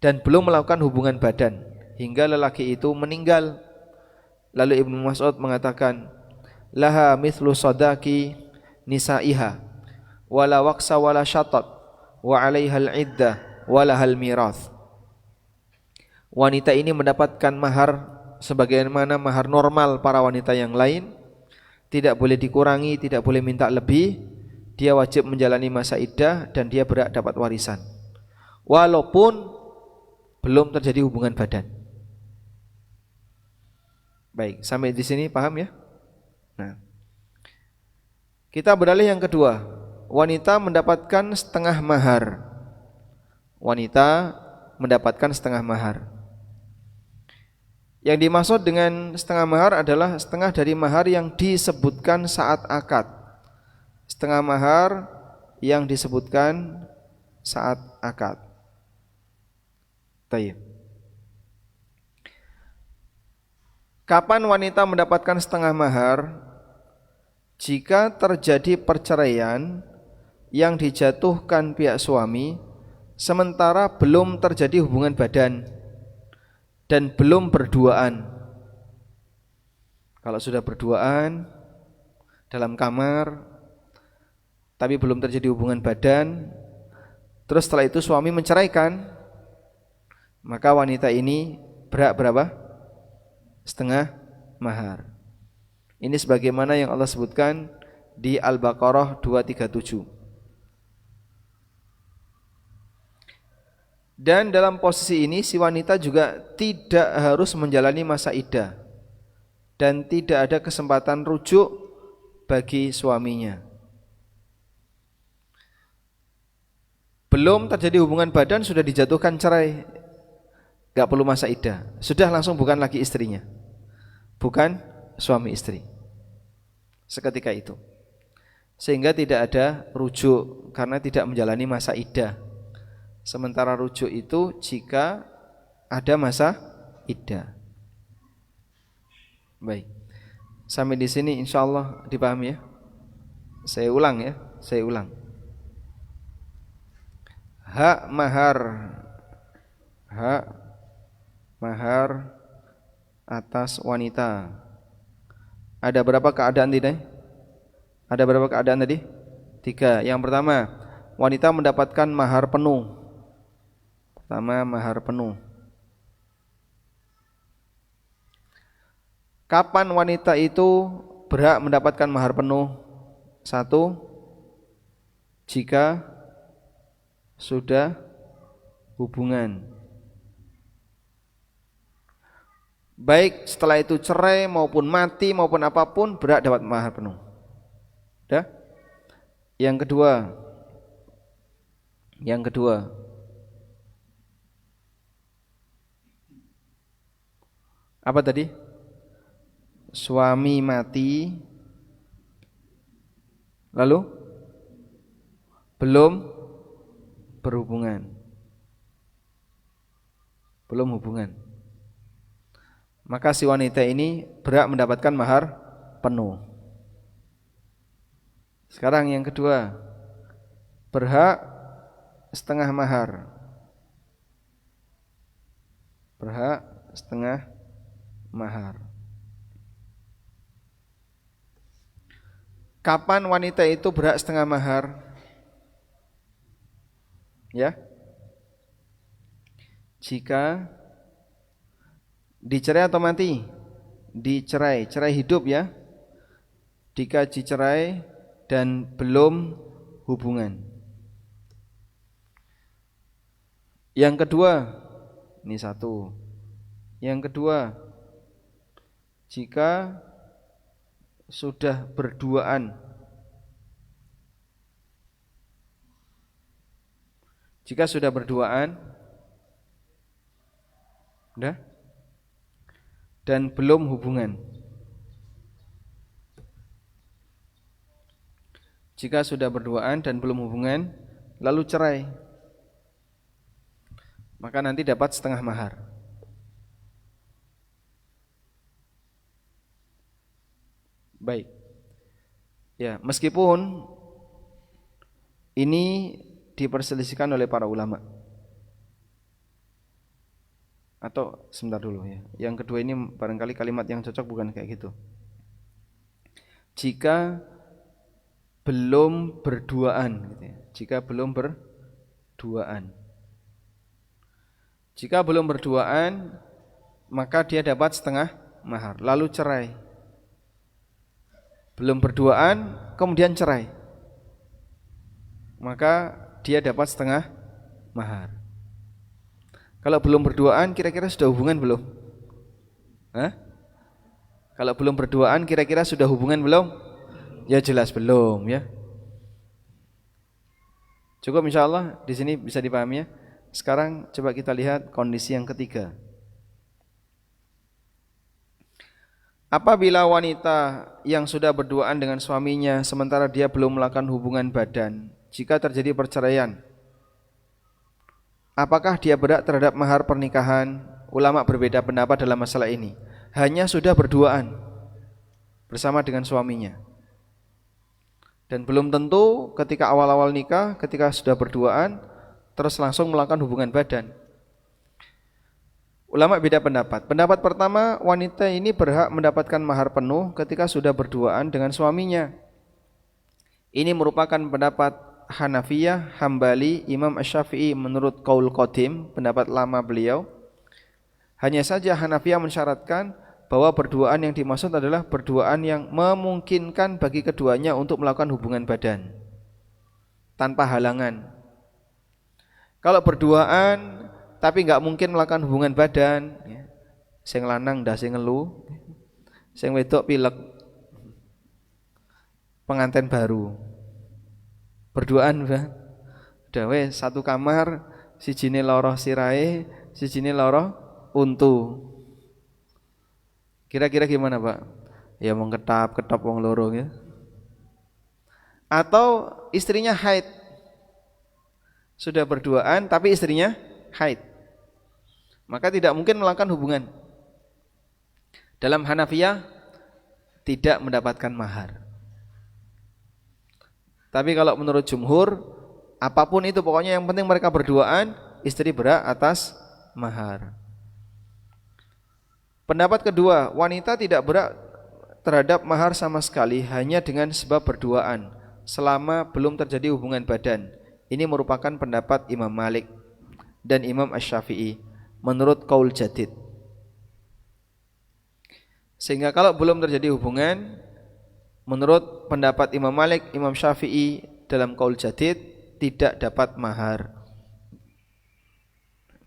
dan belum melakukan hubungan badan hingga lelaki itu meninggal. Lalu Ibnu Mas'ud mengatakan, laha mithlu sadaqi nisaiha wala waqsa wala syatat wa 'alaihal iddah wala hal mirath. Wanita ini mendapatkan mahar sebagaimana mahar normal para wanita yang lain, tidak boleh dikurangi, tidak boleh minta lebih. Dia wajib menjalani masa iddah dan dia berhak dapat warisan walaupun belum terjadi hubungan badan. Baik, sampai di sini paham ya? Nah, kita beralih yang kedua. Wanita mendapatkan setengah mahar. Wanita mendapatkan setengah mahar. Yang dimaksud dengan setengah mahar adalah setengah dari mahar yang disebutkan saat akad. Setengah mahar yang disebutkan saat akad. Tayyib. Kapan wanita mendapatkan setengah mahar? Jika terjadi perceraian yang dijatuhkan pihak suami sementara belum terjadi hubungan badan dan belum berduaan. Kalau sudah berduaan dalam kamar tapi belum terjadi hubungan badan, terus setelah itu suami menceraikan, maka wanita ini berhak berapa? Setengah mahar. Ini sebagaimana yang Allah sebutkan di Al-Baqarah 237. Dan dalam posisi ini si wanita juga tidak harus menjalani masa iddah dan tidak ada kesempatan rujuk bagi suaminya. Belum terjadi hubungan badan sudah dijatuhkan cerai, gak perlu masa iddah, sudah langsung bukan lagi istrinya, bukan suami istri seketika itu, sehingga tidak ada rujuk karena tidak menjalani masa iddah. Sementara rujuk itu jika ada masa iddah. Baik, sampai di sini insyaallah dipahami ya. Saya ulang ya, saya ulang. Hak mahar, hak mahar atas wanita. Ada berapa keadaan tadi? Ada berapa keadaan tadi? 3. Yang pertama, wanita mendapatkan mahar penuh. Pertama, mahar penuh. Kapan wanita itu berhak mendapatkan mahar penuh? 1. Jika sudah hubungan, baik setelah itu cerai maupun mati maupun apapun, berhak dapat mahar penuh. Dah? Yang kedua, apa tadi? Suami mati lalu belum berhubungan, belum hubungan, maka si wanita ini berhak mendapatkan mahar penuh. Sekarang yang kedua, berhak setengah mahar. Berhak setengah mahar. Kapan wanita itu berhak setengah mahar? Ya, jika dicerai atau mati? Dicerai, cerai hidup ya. Dikaji cerai dan belum hubungan. Yang kedua, ini 1. Yang kedua, jika sudah berduaan. Jika sudah berduaan, udah, dan belum hubungan. Jika sudah berduaan dan belum hubungan, lalu cerai, maka nanti dapat setengah mahar. Baik. Ya, meskipun Ini diperselisihkan oleh para ulama. Atau sebentar dulu ya. Yang kedua ini barangkali kalimat yang cocok bukan kayak gitu. Jika belum berduaan gitu ya. Jika belum berduaan. Jika belum berduaan, maka dia dapat setengah mahar, lalu cerai. Belum berduaan, kemudian cerai, maka dia dapat setengah mahar. Kalau belum berduaan, kira-kira sudah hubungan belum? Hah? Kalau belum berduaan, kira-kira sudah hubungan belum? Ya jelas belum ya. Cukup insyaallah di sini bisa dipahami ya. Sekarang coba kita lihat kondisi yang ketiga. Apabila wanita yang sudah berduaan dengan suaminya sementara dia belum melakukan hubungan badan, jika terjadi perceraian, apakah dia berhak terhadap mahar pernikahan? Ulama berbeda pendapat dalam masalah ini. Hanya sudah berduaan bersama dengan suaminya. Dan belum tentu ketika awal-awal nikah, ketika sudah berduaan terus langsung melakukan hubungan badan. Ulama beda pendapat. Pendapat pertama, wanita ini berhak mendapatkan mahar penuh ketika sudah berduaan dengan suaminya. Ini merupakan pendapat Hanafiyah, Hambali, Imam Asy-Syafi'i menurut qaul qadim, pendapat lama beliau. Hanya saja Hanafiyah mensyaratkan bahwa berduaan yang dimaksud adalah berduaan yang memungkinkan bagi keduanya untuk melakukan hubungan badan tanpa halangan. Kalau berduaan tapi enggak mungkin melakukan hubungan badan, ya. Sing lanang ndak sing ngelu, sing wedok pilek. Pengantin baru. Berduaan udah wes satu kamar, sijine loro sirahe, sijine loro untu. Kira-kira gimana, Pak? Ya mau ketap wong loro ya. Atau istrinya haid. Sudah berduaan tapi istrinya haid, maka tidak mungkin melakukan hubungan. Dalam Hanafiyah tidak mendapatkan mahar. Tapi kalau menurut jumhur, apapun itu pokoknya yang penting mereka berduaan, istri berhak atas mahar. Pendapat kedua, wanita tidak berhak terhadap mahar sama sekali hanya dengan sebab berduaan selama belum terjadi hubungan badan. Ini merupakan pendapat Imam Malik dan Imam Asy-Syafi'i menurut qaul jadid. Sehingga kalau belum terjadi hubungan, menurut pendapat Imam Malik, Imam Syafi'i dalam qaul jadid tidak dapat mahar.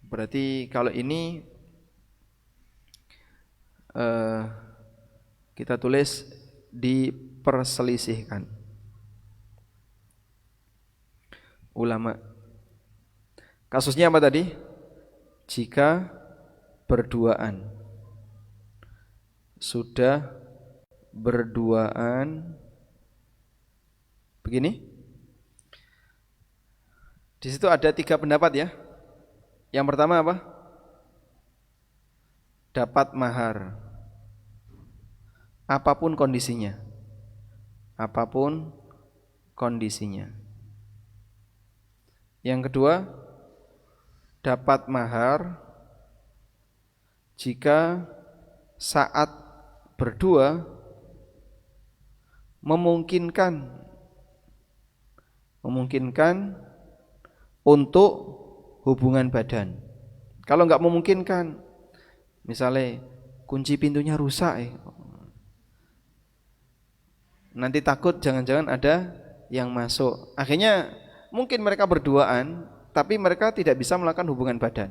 Berarti kalau ini kita tulis diperselisihkan ulama. Kasusnya apa tadi? Jika berduaan, sudah berduaan begini. Di situ ada 3 pendapat ya. Yang pertama apa? Dapat mahar. Apapun kondisinya. Apapun kondisinya. Yang kedua, dapat mahar jika saat berdua memungkinkan untuk hubungan badan. Kalau enggak memungkinkan, misalnya kunci pintunya rusak, nanti takut jangan-jangan ada yang masuk. Akhirnya mungkin mereka berduaan, tapi mereka tidak bisa melakukan hubungan badan.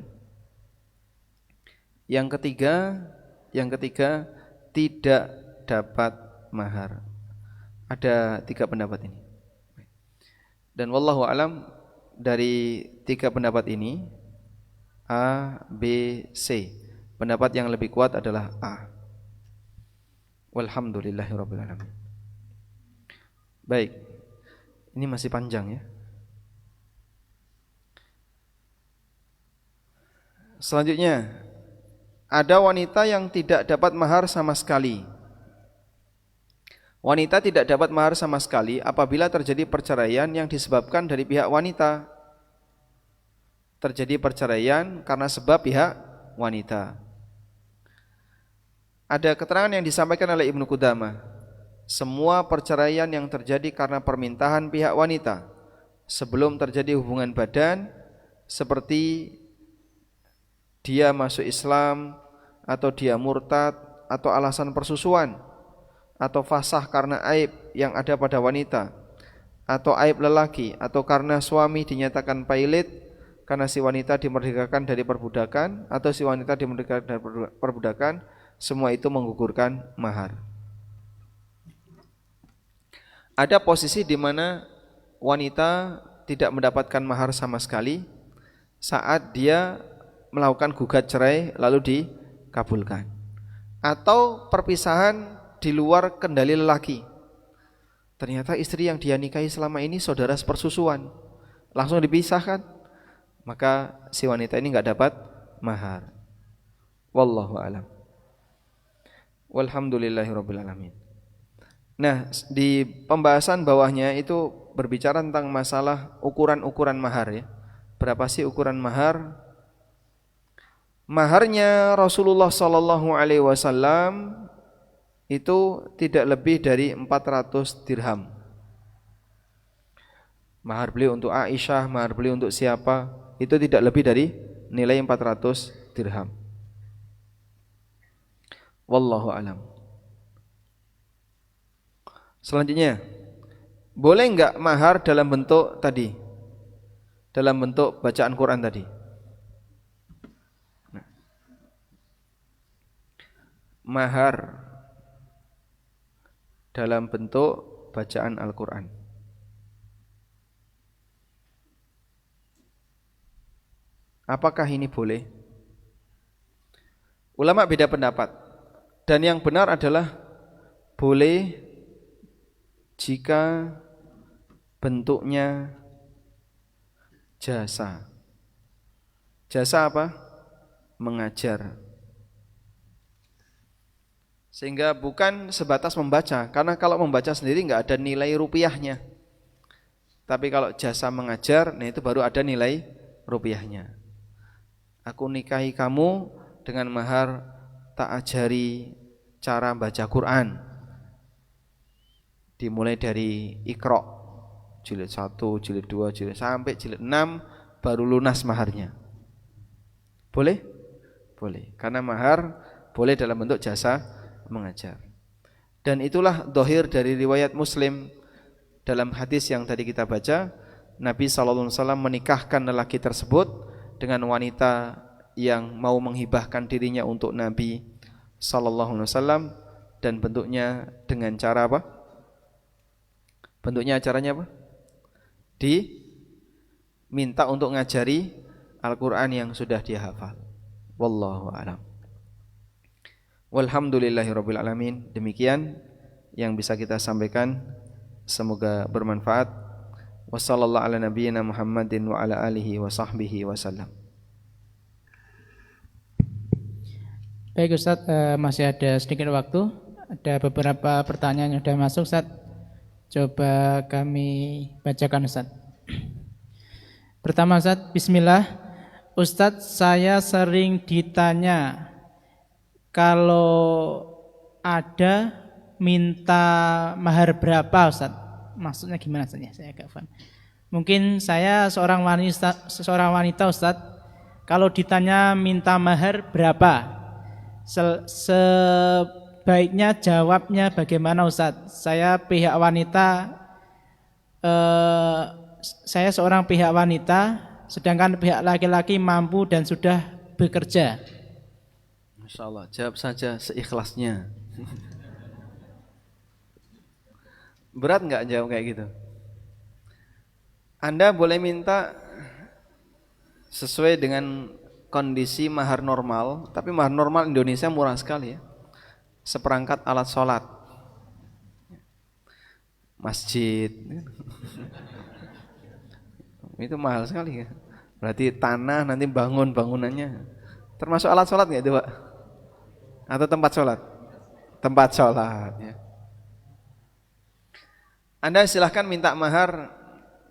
Yang ketiga tidak dapat mahar. Ada 3 pendapat ini. Dan wallahu alam dari 3 pendapat ini A, B, C. Pendapat yang lebih kuat adalah A. Walhamdulillahirabbil alamin. Baik. Ini masih panjang ya. Selanjutnya, ada wanita yang tidak dapat mahar sama sekali. Wanita tidak dapat mahar sama sekali apabila terjadi perceraian yang disebabkan dari pihak wanita. Terjadi perceraian karena sebab pihak wanita. Ada keterangan yang disampaikan oleh Ibnu Qudamah. Semua perceraian yang terjadi karena permintaan pihak wanita sebelum terjadi hubungan badan, seperti dia masuk Islam, atau dia murtad, atau alasan persusuan, atau fasah karena aib yang ada pada wanita, atau aib lelaki, atau karena suami dinyatakan pailit karena si wanita dimerdekakan dari perbudakan, atau si wanita dimerdekakan dari perbudakan, semua itu menggugurkan mahar. Ada posisi di mana wanita tidak mendapatkan mahar sama sekali saat dia melakukan gugat cerai lalu dikabulkan, atau perpisahan di luar kendali lelaki. Ternyata istri yang dia nikahi selama ini saudara sepersusuan, langsung dipisahkan, maka si wanita ini enggak dapat mahar. Wallahu a'lam. Walhamdulillahirabbil alamin. Nah, di pembahasan bawahnya itu berbicara tentang masalah ukuran-ukuran mahar ya. Berapa sih ukuran mahar? Maharnya Rasulullah sallallahu alaihi wasallam itu tidak lebih dari 400 dirham. Mahar beliau untuk Aisyah, mahar beliau untuk siapa, itu tidak lebih dari nilai 400 dirham. Wallahu alam. Selanjutnya, boleh enggak mahar dalam bentuk tadi? Dalam bentuk bacaan Quran tadi. Mahar dalam bentuk bacaan Al-Quran. Apakah ini boleh? Ulama beda pendapat. Dan yang benar adalah boleh jika bentuknya jasa. Jasa apa? Mengajar. Sehingga bukan sebatas membaca, karena kalau membaca sendiri enggak ada nilai rupiahnya. Tapi kalau jasa mengajar, nah itu baru ada nilai rupiahnya. Aku nikahi kamu dengan mahar tak ajari cara baca Quran. Dimulai dari Iqra, jilid 1, jilid 2, jilid sampai jilid 6 baru lunas maharnya. Boleh? Boleh. Karena mahar boleh dalam bentuk jasa mengajar. Dan itulah dhahir dari riwayat Muslim dalam hadis yang tadi kita baca, Nabi sallallahu alaihi wasallam menikahkan lelaki tersebut dengan wanita yang mau menghibahkan dirinya untuk Nabi sallallahu alaihi wasallam, dan bentuknya dengan cara apa? Bentuknya acaranya apa? Diminta untuk ngajari Al-Qur'an yang sudah dia hafal. Wallahu a'lam. Walhamdulillahirabbil alamin. Demikian yang bisa kita sampaikan, semoga bermanfaat. Wassallallahu ala nabiyyina Muhammadin wa ala alihi wa sahbihi wasallam. Baik Ustaz, masih ada sedikit waktu. Ada beberapa pertanyaan yang sudah masuk Ustaz. Coba kami bacakan Ustaz. Pertama Ustaz, bismillah. Ustaz, saya sering ditanya kalau ada minta mahar berapa Ustaz? Maksudnya gimana Ustaz? Saya agak paham. Mungkin saya seorang wanita Ustaz, kalau ditanya minta mahar berapa, sebaiknya jawabnya bagaimana Ustaz? Saya pihak wanita, saya seorang pihak wanita, sedangkan pihak laki-laki mampu dan sudah bekerja. Masya Allah, jawab saja seikhlasnya. Berat enggak jawab kayak gitu? Anda boleh minta sesuai dengan kondisi mahar normal, tapi mahar normal Indonesia murah sekali ya. Seperangkat alat sholat, masjid, itu mahal sekali ya. Berarti tanah nanti bangun bangunannya, termasuk alat sholat nggak itu Pak? Atau tempat sholat? Tempat sholat ya. Anda silahkan minta mahar,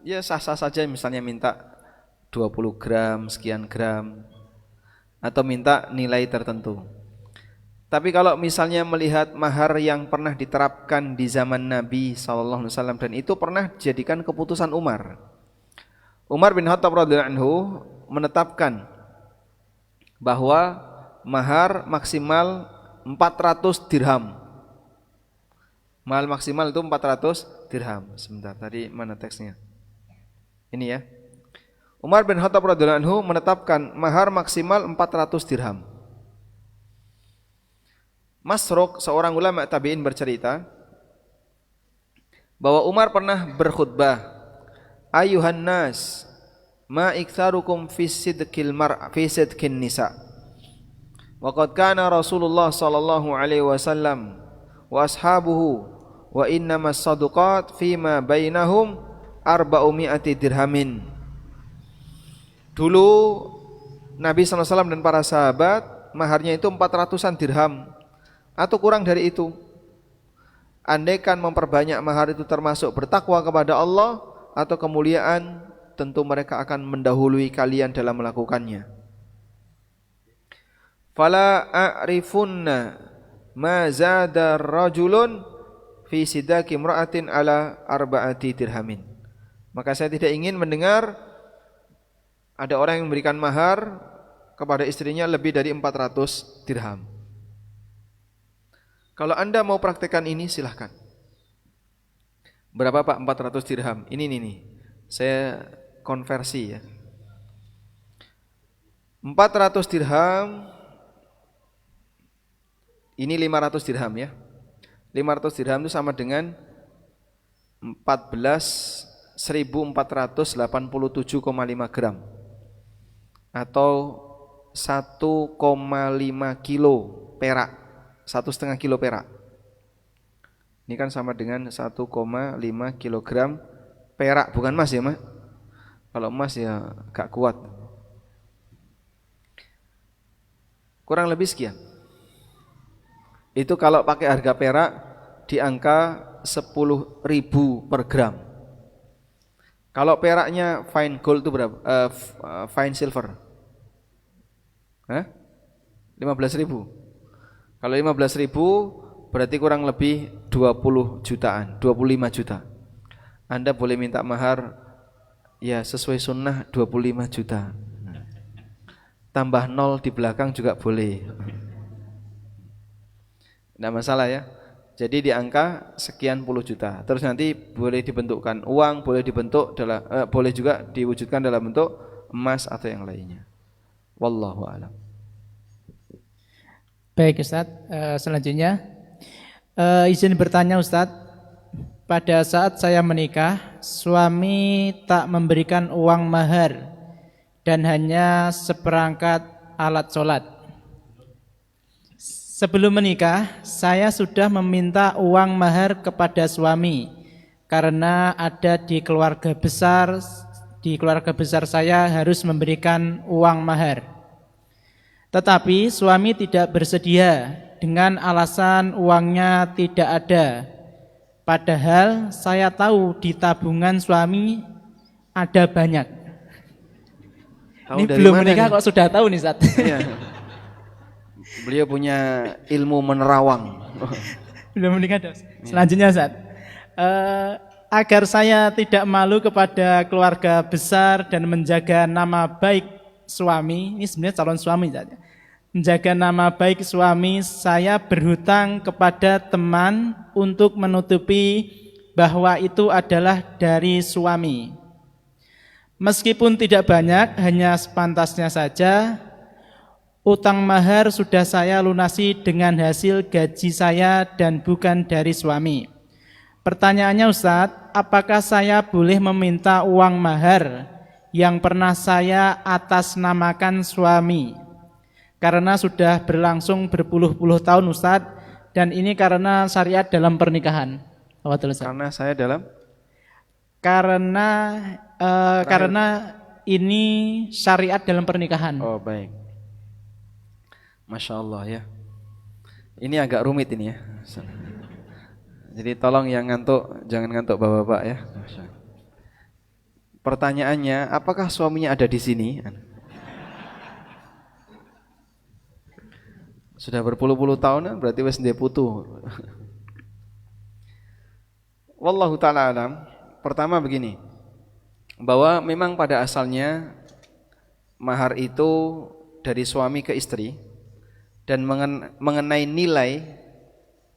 ya sah-sah saja, misalnya minta 20 gram, sekian gram, atau minta nilai tertentu. Tapi kalau misalnya melihat mahar yang pernah diterapkan di zaman Nabi SAW, dan itu pernah dijadikan keputusan Umar. Umar bin Khattab radhiyallahu anhu menetapkan bahwa mahar maksimal 400 dirham. Mahar maksimal itu 400 dirham. Sebentar, tadi mana teksnya? Ini ya. Umar bin Khattab radhiyallahu anhu menetapkan mahar maksimal 400 dirham. Masruq, seorang ulama tabi'in, bercerita bahwa Umar pernah berkhutbah, ayuhan nas ma iktsarukum fi sidqil fi sidqin nisa wa qad kana Rasulullah sallallahu alaihi wasallam wa ashabuhu wa innamas sadaqat fima bainahum 400 dirhamin. Dulu Nabi SAW dan para sahabat maharnya itu 400-an dirham atau kurang dari itu. Andaikan memperbanyak mahar itu termasuk bertakwa kepada Allah atau kemuliaan, tentu mereka akan mendahului kalian dalam melakukannya. Fala a'rifunna ma zada rajulun fi sidaqi imra'atin ala 4 dirhamin. Maka saya tidak ingin mendengar ada orang yang memberikan mahar kepada istrinya lebih dari 400 dirham. Kalau Anda mau praktekkan ini silahkan. Berapa Pak 400 dirham? Ini nih. Saya konversi ya. 400 dirham ini 500 dirham ya. 500 dirham itu sama dengan 14.487,5 gram atau 1,5 kilo perak, 1,5 kilo perak. Ini kan sama dengan 1,5 kilogram perak, bukan emas ya, Mak? Kalau emas ya gak kuat. Kurang lebih sekian. Itu kalau pakai harga perak di angka 10.000 per gram. Kalau peraknya fine gold itu berapa? Fine silver. 15.000. Kalau 15.000 berarti kurang lebih 20 jutaan, 25 juta. Anda boleh minta mahar ya sesuai sunnah 25 juta. Tambah 0 di belakang juga boleh. Tidak masalah ya. Jadi di angka sekian puluh juta. Terus nanti boleh dibentukkan uang, boleh dibentuk boleh juga diwujudkan dalam bentuk emas atau yang lainnya. Wallahu a'lam. Baik Ustaz, selanjutnya izin bertanya Ustaz. Pada saat saya menikah, suami tak memberikan uang mahar dan hanya seperangkat alat sholat. Sebelum menikah, saya sudah meminta uang mahar kepada suami karena ada di keluarga besar saya harus memberikan uang mahar. Tetapi suami tidak bersedia dengan alasan uangnya tidak ada. Padahal saya tahu di tabungan suami ada banyak. Ini belum menikah kok sudah tahu nih Ustaz. Iya. Beliau punya ilmu menerawang. Belum menikah. Selanjutnya Ustaz, agar saya tidak malu kepada keluarga besar dan menjaga nama baik suami, ini sebenarnya calon suami saja. Menjaga nama baik suami, saya berhutang kepada teman untuk menutupi bahwa itu adalah dari suami. Meskipun tidak banyak, hanya sepantasnya saja. Utang mahar sudah saya lunasi dengan hasil gaji saya dan bukan dari suami. Pertanyaannya Ustadz, apakah saya boleh meminta uang mahar yang pernah saya atasnamakan suami? Karena sudah berlangsung berpuluh-puluh tahun Ustadz, dan ini karena syariat dalam pernikahan. Karena saya dalam? Karena ini syariat dalam pernikahan. Oh baik. Masya Allah ya. Ini agak rumit ini ya. Jadi tolong yang ngantuk jangan ngantuk bapak-bapak ya. Pertanyaannya, apakah suaminya ada di sini? Sudah berpuluh-puluh tahun berarti wis ndek putu. Wallahu taala alam. Pertama begini, bahwa memang pada asalnya mahar itu dari suami ke istri, dan mengenai nilai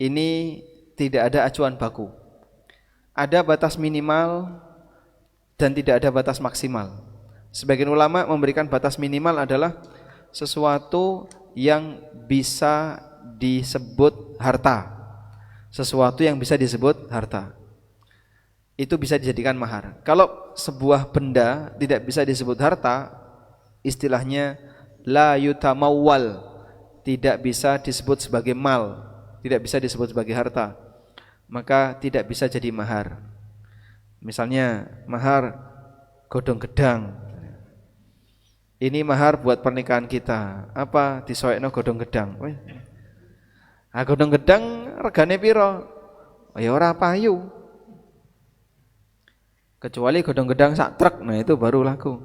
ini tidak ada acuan baku. Ada batas minimal dan tidak ada batas maksimal. Sebagian ulama memberikan batas minimal adalah sesuatu yang bisa disebut harta. Sesuatu yang bisa disebut harta, itu bisa dijadikan mahar. Kalau sebuah benda tidak bisa disebut harta, istilahnya la yutamawwal, tidak bisa disebut sebagai mal, tidak bisa disebut sebagai harta, maka tidak bisa jadi mahar. Misalnya mahar godong gedang, ini mahar buat pernikahan kita. Apa? Disoekno godong gedang. Godong gedang regane piro? Ya ora payu. Kecuali godong gedang sak truk, nah itu baru laku.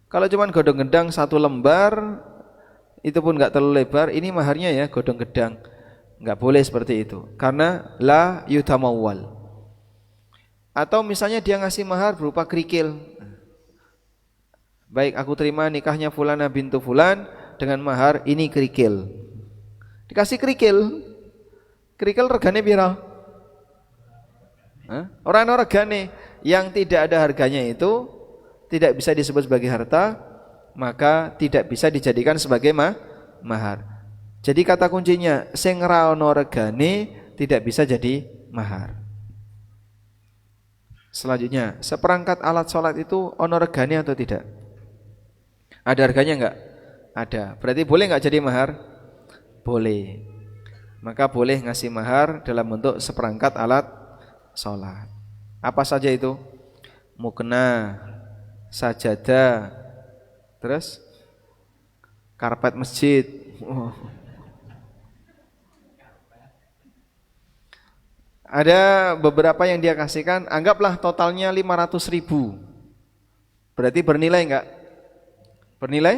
Kalau cuman godong gedang satu lembar, itu pun enggak terlalu lebar, ini maharnya ya godong gedang. Enggak boleh seperti itu, karena la yutamawwal. Atau misalnya dia ngasih mahar berupa kerikil. Baik, aku terima nikahnya fulana bintu fulan dengan mahar ini kerikil. Dikasih kerikil. Kerikil regane piro? Orang regane. Yang tidak ada harganya itu tidak bisa disebut sebagai harta, maka tidak bisa dijadikan sebagai mahar. Jadi kata kuncinya, sing ra ono regane tidak bisa jadi mahar. Selanjutnya, seperangkat alat sholat itu ono regane atau tidak? Ada harganya enggak? Ada. Berarti boleh enggak jadi mahar? Boleh. Maka boleh ngasih mahar dalam bentuk seperangkat alat sholat. Apa saja itu? Mukena, sajadah, terus karpet masjid. Ada beberapa yang dia kasihkan, anggaplah totalnya 500.000. Berarti bernilai enggak? Bernilai?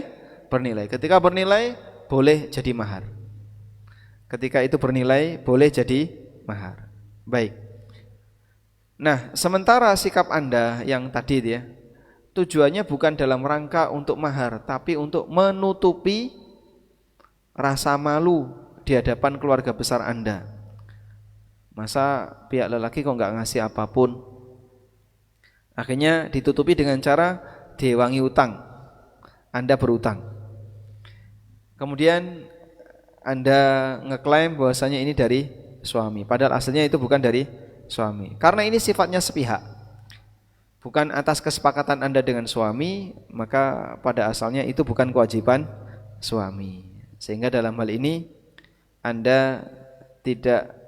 Bernilai. Ketika bernilai boleh jadi mahar. Ketika itu bernilai boleh jadi mahar. Baik. Nah, sementara sikap Anda yang tadi ya, tujuannya bukan dalam rangka untuk mahar, tapi untuk menutupi rasa malu di hadapan keluarga besar Anda. Masa pihak lelaki kok enggak ngasih apapun? Akhirnya ditutupi dengan cara diwangi utang. Anda berutang. Kemudian Anda ngeklaim bahwasanya ini dari suami, padahal aslinya itu bukan dari suami. Karena ini sifatnya sepihak, bukan atas kesepakatan Anda dengan suami, maka pada asalnya itu bukan kewajiban suami. Sehingga dalam hal ini Anda tidak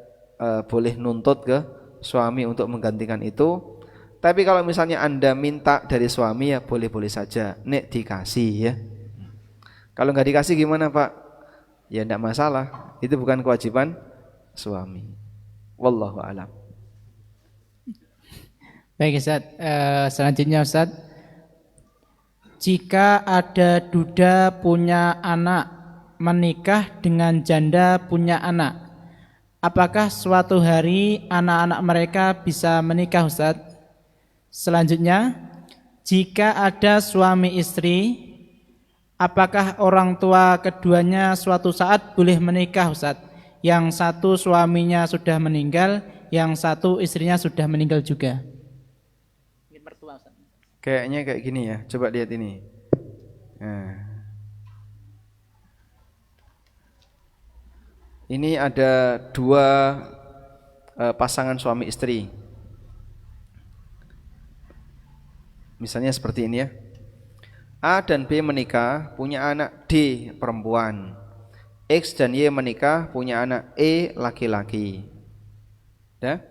boleh nuntut ke suami untuk menggantikan itu. Tapi kalau misalnya Anda minta dari suami, ya boleh-boleh saja, nek dikasih ya. Kalau nggak dikasih gimana Pak? Ya enggak masalah, itu bukan kewajiban suami. Wallahu a'lam. Baik Ustaz, selanjutnya Ustaz, jika ada duda punya anak menikah dengan janda punya anak, apakah suatu hari anak-anak mereka bisa menikah Ustaz? Selanjutnya, jika ada suami istri, apakah orang tua keduanya suatu saat boleh menikah Ustaz? Yang satu suaminya sudah meninggal, yang satu istrinya sudah meninggal juga. Kayaknya kayak gini ya, coba lihat ini. Nah. Ini ada dua pasangan suami istri. Misalnya seperti ini ya. A dan B menikah, punya anak D perempuan. X dan Y menikah, punya anak E laki-laki. Ya?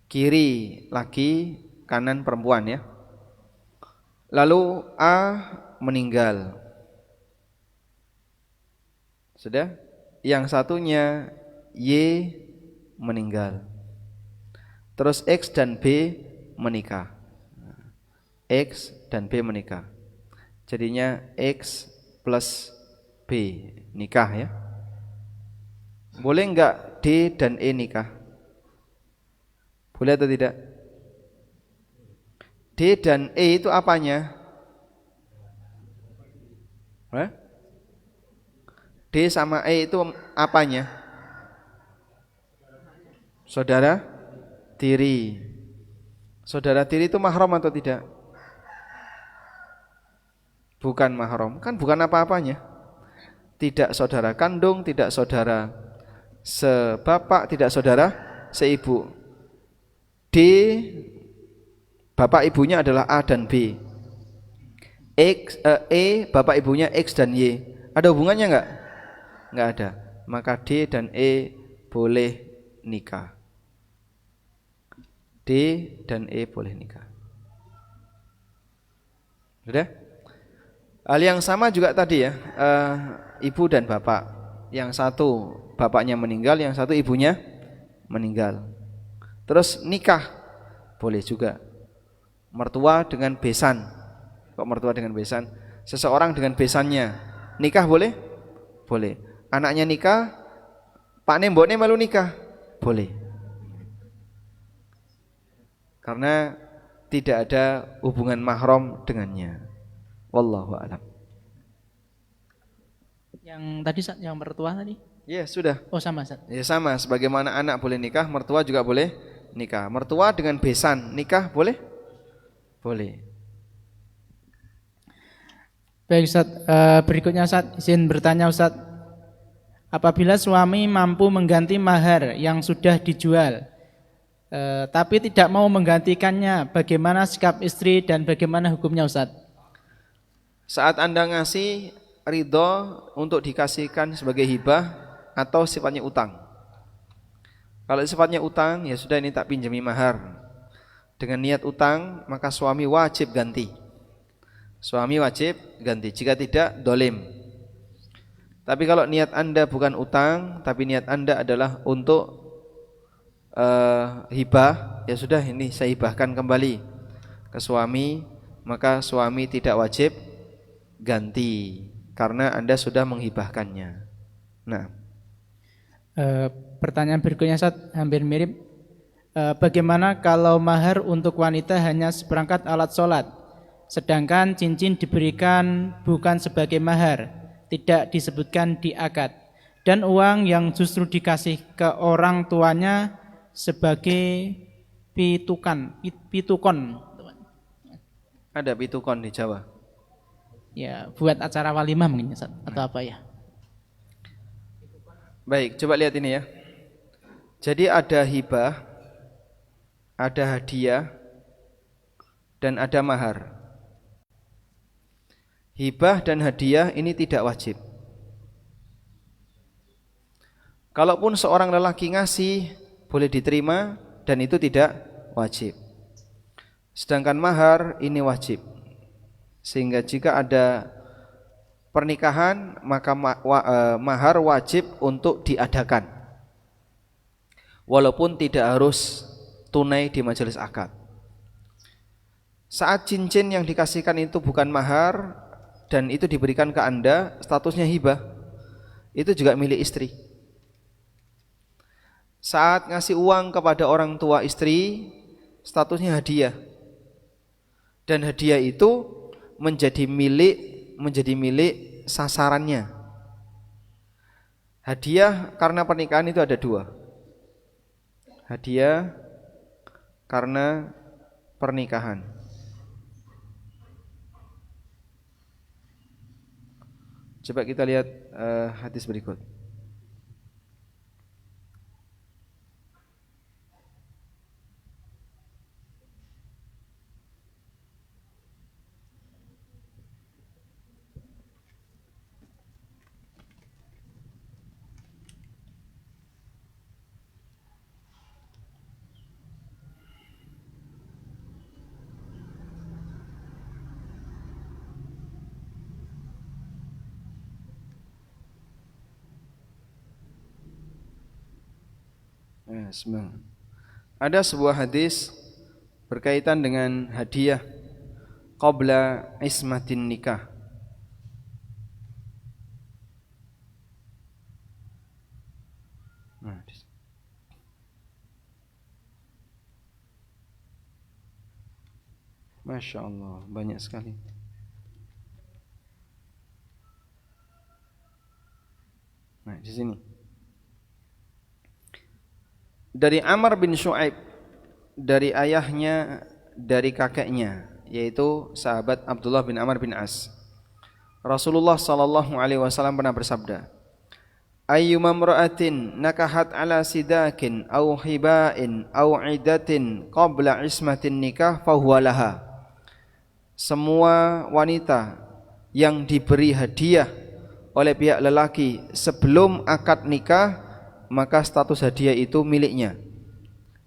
Kiri laki, kanan perempuan ya. Lalu A meninggal. Sudah? Yang satunya Y meninggal. Terus X dan B menikah. X dan B menikah. Jadinya X plus B nikah ya. Boleh enggak D dan E nikah? Boleh atau tidak? D dan E itu apanya? D sama E itu apanya? Saudara tiri. Saudara tiri itu mahram atau tidak? Bukan mahram, kan bukan apa-apanya. Tidak saudara kandung, tidak saudara sebapak, tidak saudara seibu. D bapak ibunya adalah A dan B. E bapak ibunya X dan Y. Ada hubungannya enggak? Enggak ada. Maka D dan E boleh nikah. D dan E boleh nikah. Sudah? Hal yang sama juga tadi ya, ibu dan bapak. Yang satu bapaknya meninggal, yang satu ibunya meninggal. Terus nikah boleh juga. Mertua dengan besan. Kok mertua dengan besan? Seseorang dengan besannya nikah boleh? Boleh. Anaknya nikah, pak nemboknya malu nikah? Boleh. Karena tidak ada hubungan mahram dengannya. Wallahu a'lam. Yang tadi yang mertua tadi? Ya, sudah. Oh, sama Ustaz. Ya sama, sebagaimana anak boleh nikah, mertua juga boleh nikah. Mertua dengan besan nikah boleh? Boleh. Baik Ustaz, berikutnya Ustaz, izin bertanya Ustaz. Apabila suami mampu mengganti mahar yang sudah dijual, tapi tidak mau menggantikannya, bagaimana sikap istri dan bagaimana hukumnya Ustaz? Saat Anda ngasih ridho untuk dikasihkan sebagai hibah atau sifatnya utang. Kalau sifatnya utang, ya sudah, ini tak pinjami mahar. Dengan niat utang, maka suami wajib ganti. Suami wajib ganti. Jika tidak, dolim. Tapi kalau niat Anda bukan utang, tapi niat Anda adalah untuk hibah, ya sudah, ini saya hibahkan kembali ke suami, maka suami tidak wajib ganti karena Anda sudah menghibahkannya. Nah, pertanyaan berikutnya Ustaz, hampir mirip. Bagaimana kalau mahar untuk wanita hanya seperangkat alat sholat, sedangkan cincin diberikan bukan sebagai mahar, tidak disebutkan di akad, dan uang yang justru dikasih ke orang tuanya sebagai pitukon. Ada pitukon di Jawa. Ya, buat acara walimah mungkin Ustaz, atau apa ya? Baik, coba lihat ini ya. Jadi ada hibah, ada hadiah, dan ada mahar. Hibah dan hadiah ini tidak wajib. Kalaupun seorang lelaki ngasih, boleh diterima dan itu tidak wajib. Sedangkan mahar ini wajib. Sehingga jika ada pernikahan, maka mahar wajib untuk diadakan, walaupun tidak harus tunai di majelis akad. Saat cincin yang dikasihkan itu bukan mahar dan itu diberikan ke Anda, statusnya hibah, itu juga milik istri. Saat ngasih uang kepada orang tua istri, statusnya hadiah, dan hadiah itu menjadi milik sasarannya. Hadiah karena pernikahan itu ada dua. Hadiah karena pernikahan. Coba kita lihat hadis berikut. Semangat. Ada sebuah hadis berkaitan dengan hadiah qabla ismatin nikah. Nah, Masya Allah, banyak sekali. Nah, di sini. Dari Amr bin Shu'aib, dari ayahnya, dari kakeknya, yaitu sahabat Abdullah bin Amr bin As. Rasulullah sallallahu alaihi wasallam pernah bersabda, "Ayyuma imra'atin nakahat ala sidakin aw hiba'in aw 'idatin qabla ismatin nikah fahuwa laha." Semua wanita yang diberi hadiah oleh pihak lelaki sebelum akad nikah, maka status hadiah itu miliknya.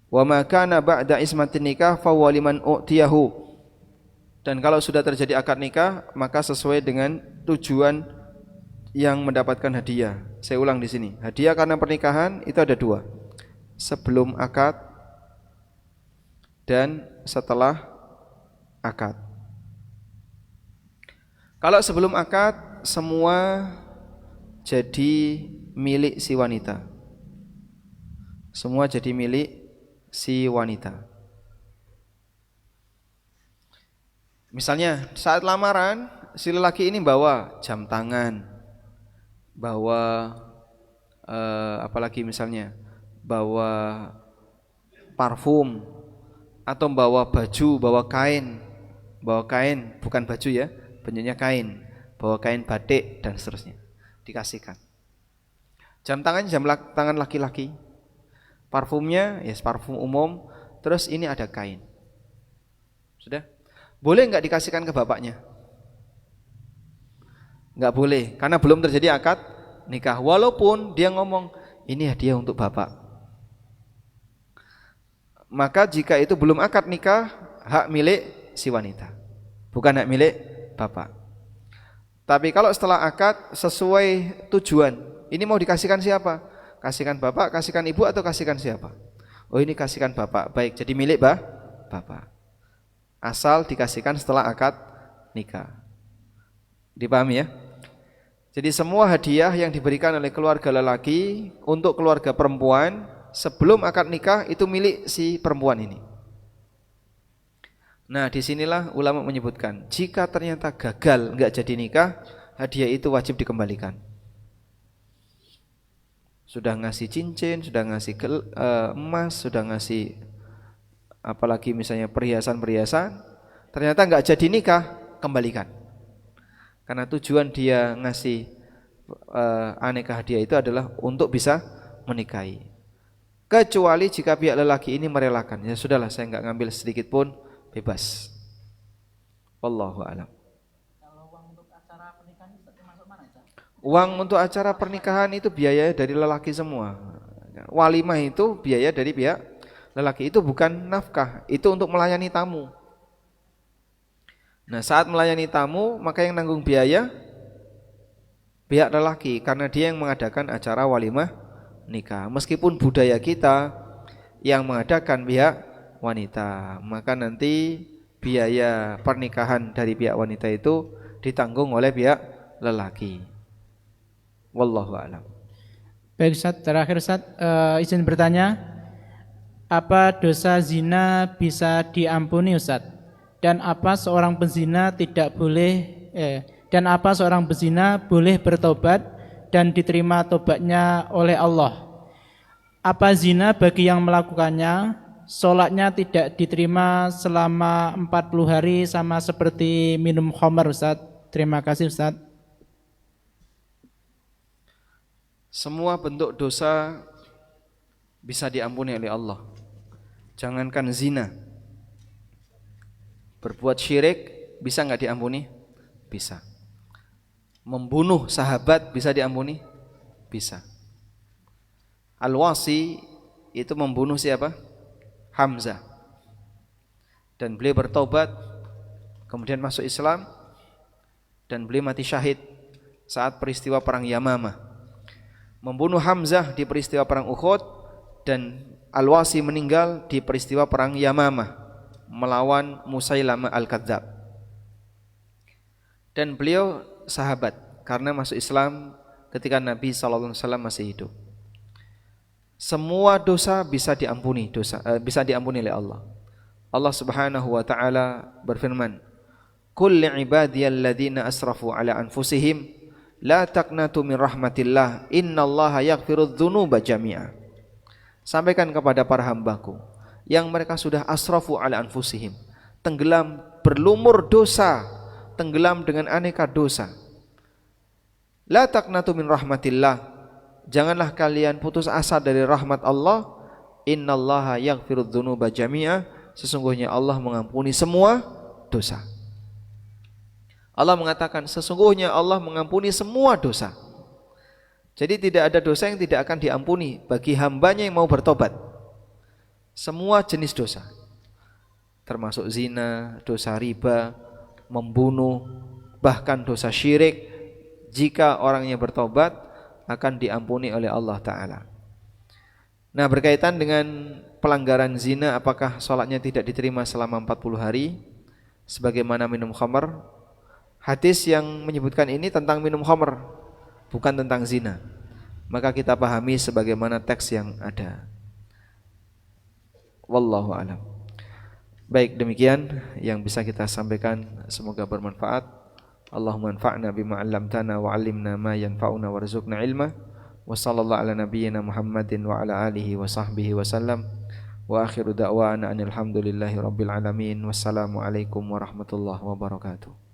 Wa ma kana ba'da ismatin nikah fahuwa liman u'tiyahu. Dan kalau sudah terjadi akad nikah, maka sesuai dengan tujuan yang mendapatkan hadiah. Saya ulang di sini. Hadiah karena pernikahan itu ada dua. Sebelum akad dan setelah akad. Kalau sebelum akad, semua jadi milik si wanita. Semua jadi milik si wanita. Misalnya saat lamaran, si lelaki ini bawa jam tangan, bawa apalagi misalnya, bawa parfum, atau bawa baju, bawa kain bukan baju ya, bentuknya kain, bawa kain batik dan seterusnya, dikasihkan. Jam tangannya jam tangan laki-laki, parfumnya ya parfum umum, terus ini ada kain. Sudah? Boleh enggak dikasihkan ke bapaknya? Enggak boleh, karena belum terjadi akad nikah. Walaupun dia ngomong, ini hadiah untuk bapak. Maka jika itu belum akad nikah, hak milik si wanita, bukan hak milik bapak. Tapi kalau setelah akad sesuai tujuan, ini mau dikasihkan siapa? Kasihkan bapak, kasihkan ibu, atau kasihkan siapa? Oh, ini kasihkan bapak. Baik, jadi milik bapak. Asal dikasihkan setelah akad nikah. Dipahami ya? Jadi semua hadiah yang diberikan oleh keluarga lelaki untuk keluarga perempuan sebelum akad nikah itu milik si perempuan ini. Nah, disinilah ulama menyebutkan, jika ternyata gagal enggak jadi nikah, hadiah itu wajib dikembalikan. Sudah ngasih cincin, sudah ngasih emas, sudah ngasih apalagi misalnya perhiasan-perhiasan, ternyata enggak jadi nikah, kembalikan. Karena tujuan dia ngasih aneka hadiah itu adalah untuk bisa menikahi. Kecuali jika pihak lelaki ini merelakan, ya sudahlah, saya enggak ngambil sedikit pun, bebas. Wallahu a'lam. Kalau uang untuk acara pernikahan itu termasuk mana, Cak? Uang untuk acara pernikahan itu biaya dari lelaki semua. Walimah itu biaya dari pihak lelaki, itu bukan nafkah, itu untuk melayani tamu. Nah, saat melayani tamu, maka yang nanggung biaya pihak lelaki, karena dia yang mengadakan acara walimah nikah. Meskipun budaya kita yang mengadakan pihak wanita, maka nanti biaya pernikahan dari pihak wanita itu ditanggung oleh pihak lelaki. Wallahu a'lam. Baik Ustaz, terakhir Ustaz, izin bertanya, apa dosa zina bisa diampuni Ustaz? Dan apa seorang penzina boleh bertobat dan diterima tobatnya oleh Allah? Apa zina bagi yang melakukannya, sholatnya tidak diterima selama 40 hari sama seperti minum khamar Ustaz? Terima kasih Ustaz. Semua bentuk dosa bisa diampuni oleh Allah. Jangankan zina, berbuat syirik bisa enggak diampuni? Bisa. Membunuh sahabat bisa diampuni? Bisa. Al-Wasi itu membunuh siapa? Hamzah. Dan beliau bertobat, kemudian masuk Islam, dan beliau mati syahid saat peristiwa perang Yamamah. Membunuh Hamzah di peristiwa perang Uhud, dan Al-Wasi meninggal di peristiwa perang Yamamah melawan Musailamah Al-Kadzab. Dan beliau sahabat karena masuk Islam ketika Nabi SAW masih hidup. Semua dosa bisa diampuni, bisa diampuni oleh Allah. Allah Subhanahu wa taala berfirman, "Qul li'ibadiyalladzina asrafu ala anfusihim la taqnatu min rahmatillah, innallaha yaghfirudz dzunuba jami'a." Sampaikan kepada para hambaku yang mereka sudah asrafu ala anfusihim, tenggelam berlumur dosa, tenggelam dengan aneka dosa. La taqnatu min rahmatillah, janganlah kalian putus asa dari rahmat Allah. Innallaha yaghfirudz dzunuba jami'a, sesungguhnya Allah mengampuni semua dosa. Allah mengatakan sesungguhnya Allah mengampuni semua dosa. Jadi tidak ada dosa yang tidak akan diampuni bagi hambanya yang mau bertobat. Semua jenis dosa, termasuk zina, dosa riba, membunuh, bahkan dosa syirik, jika orangnya bertobat akan diampuni oleh Allah Ta'ala. Nah, berkaitan dengan pelanggaran zina, apakah sholatnya tidak diterima selama 40 hari sebagaimana minum khamar? Hadis yang menyebutkan ini tentang minum khamar, bukan tentang zina. Maka kita pahami sebagaimana teks yang ada. Wallahu a'lam. Baik, demikian yang bisa kita sampaikan, semoga bermanfaat. Allahumma anfa'na bima 'allamtana wa 'allimna ma yanfa'una warzuqna ilma. Wa sallallahu ala nabiyyina Muhammadin wa ala alihi wa sahbihi wa sallam. Wa akhiru da'wana anil hamdulillahi rabbil alamin. Wassalamu alaikum warahmatullahi wabarakatuh.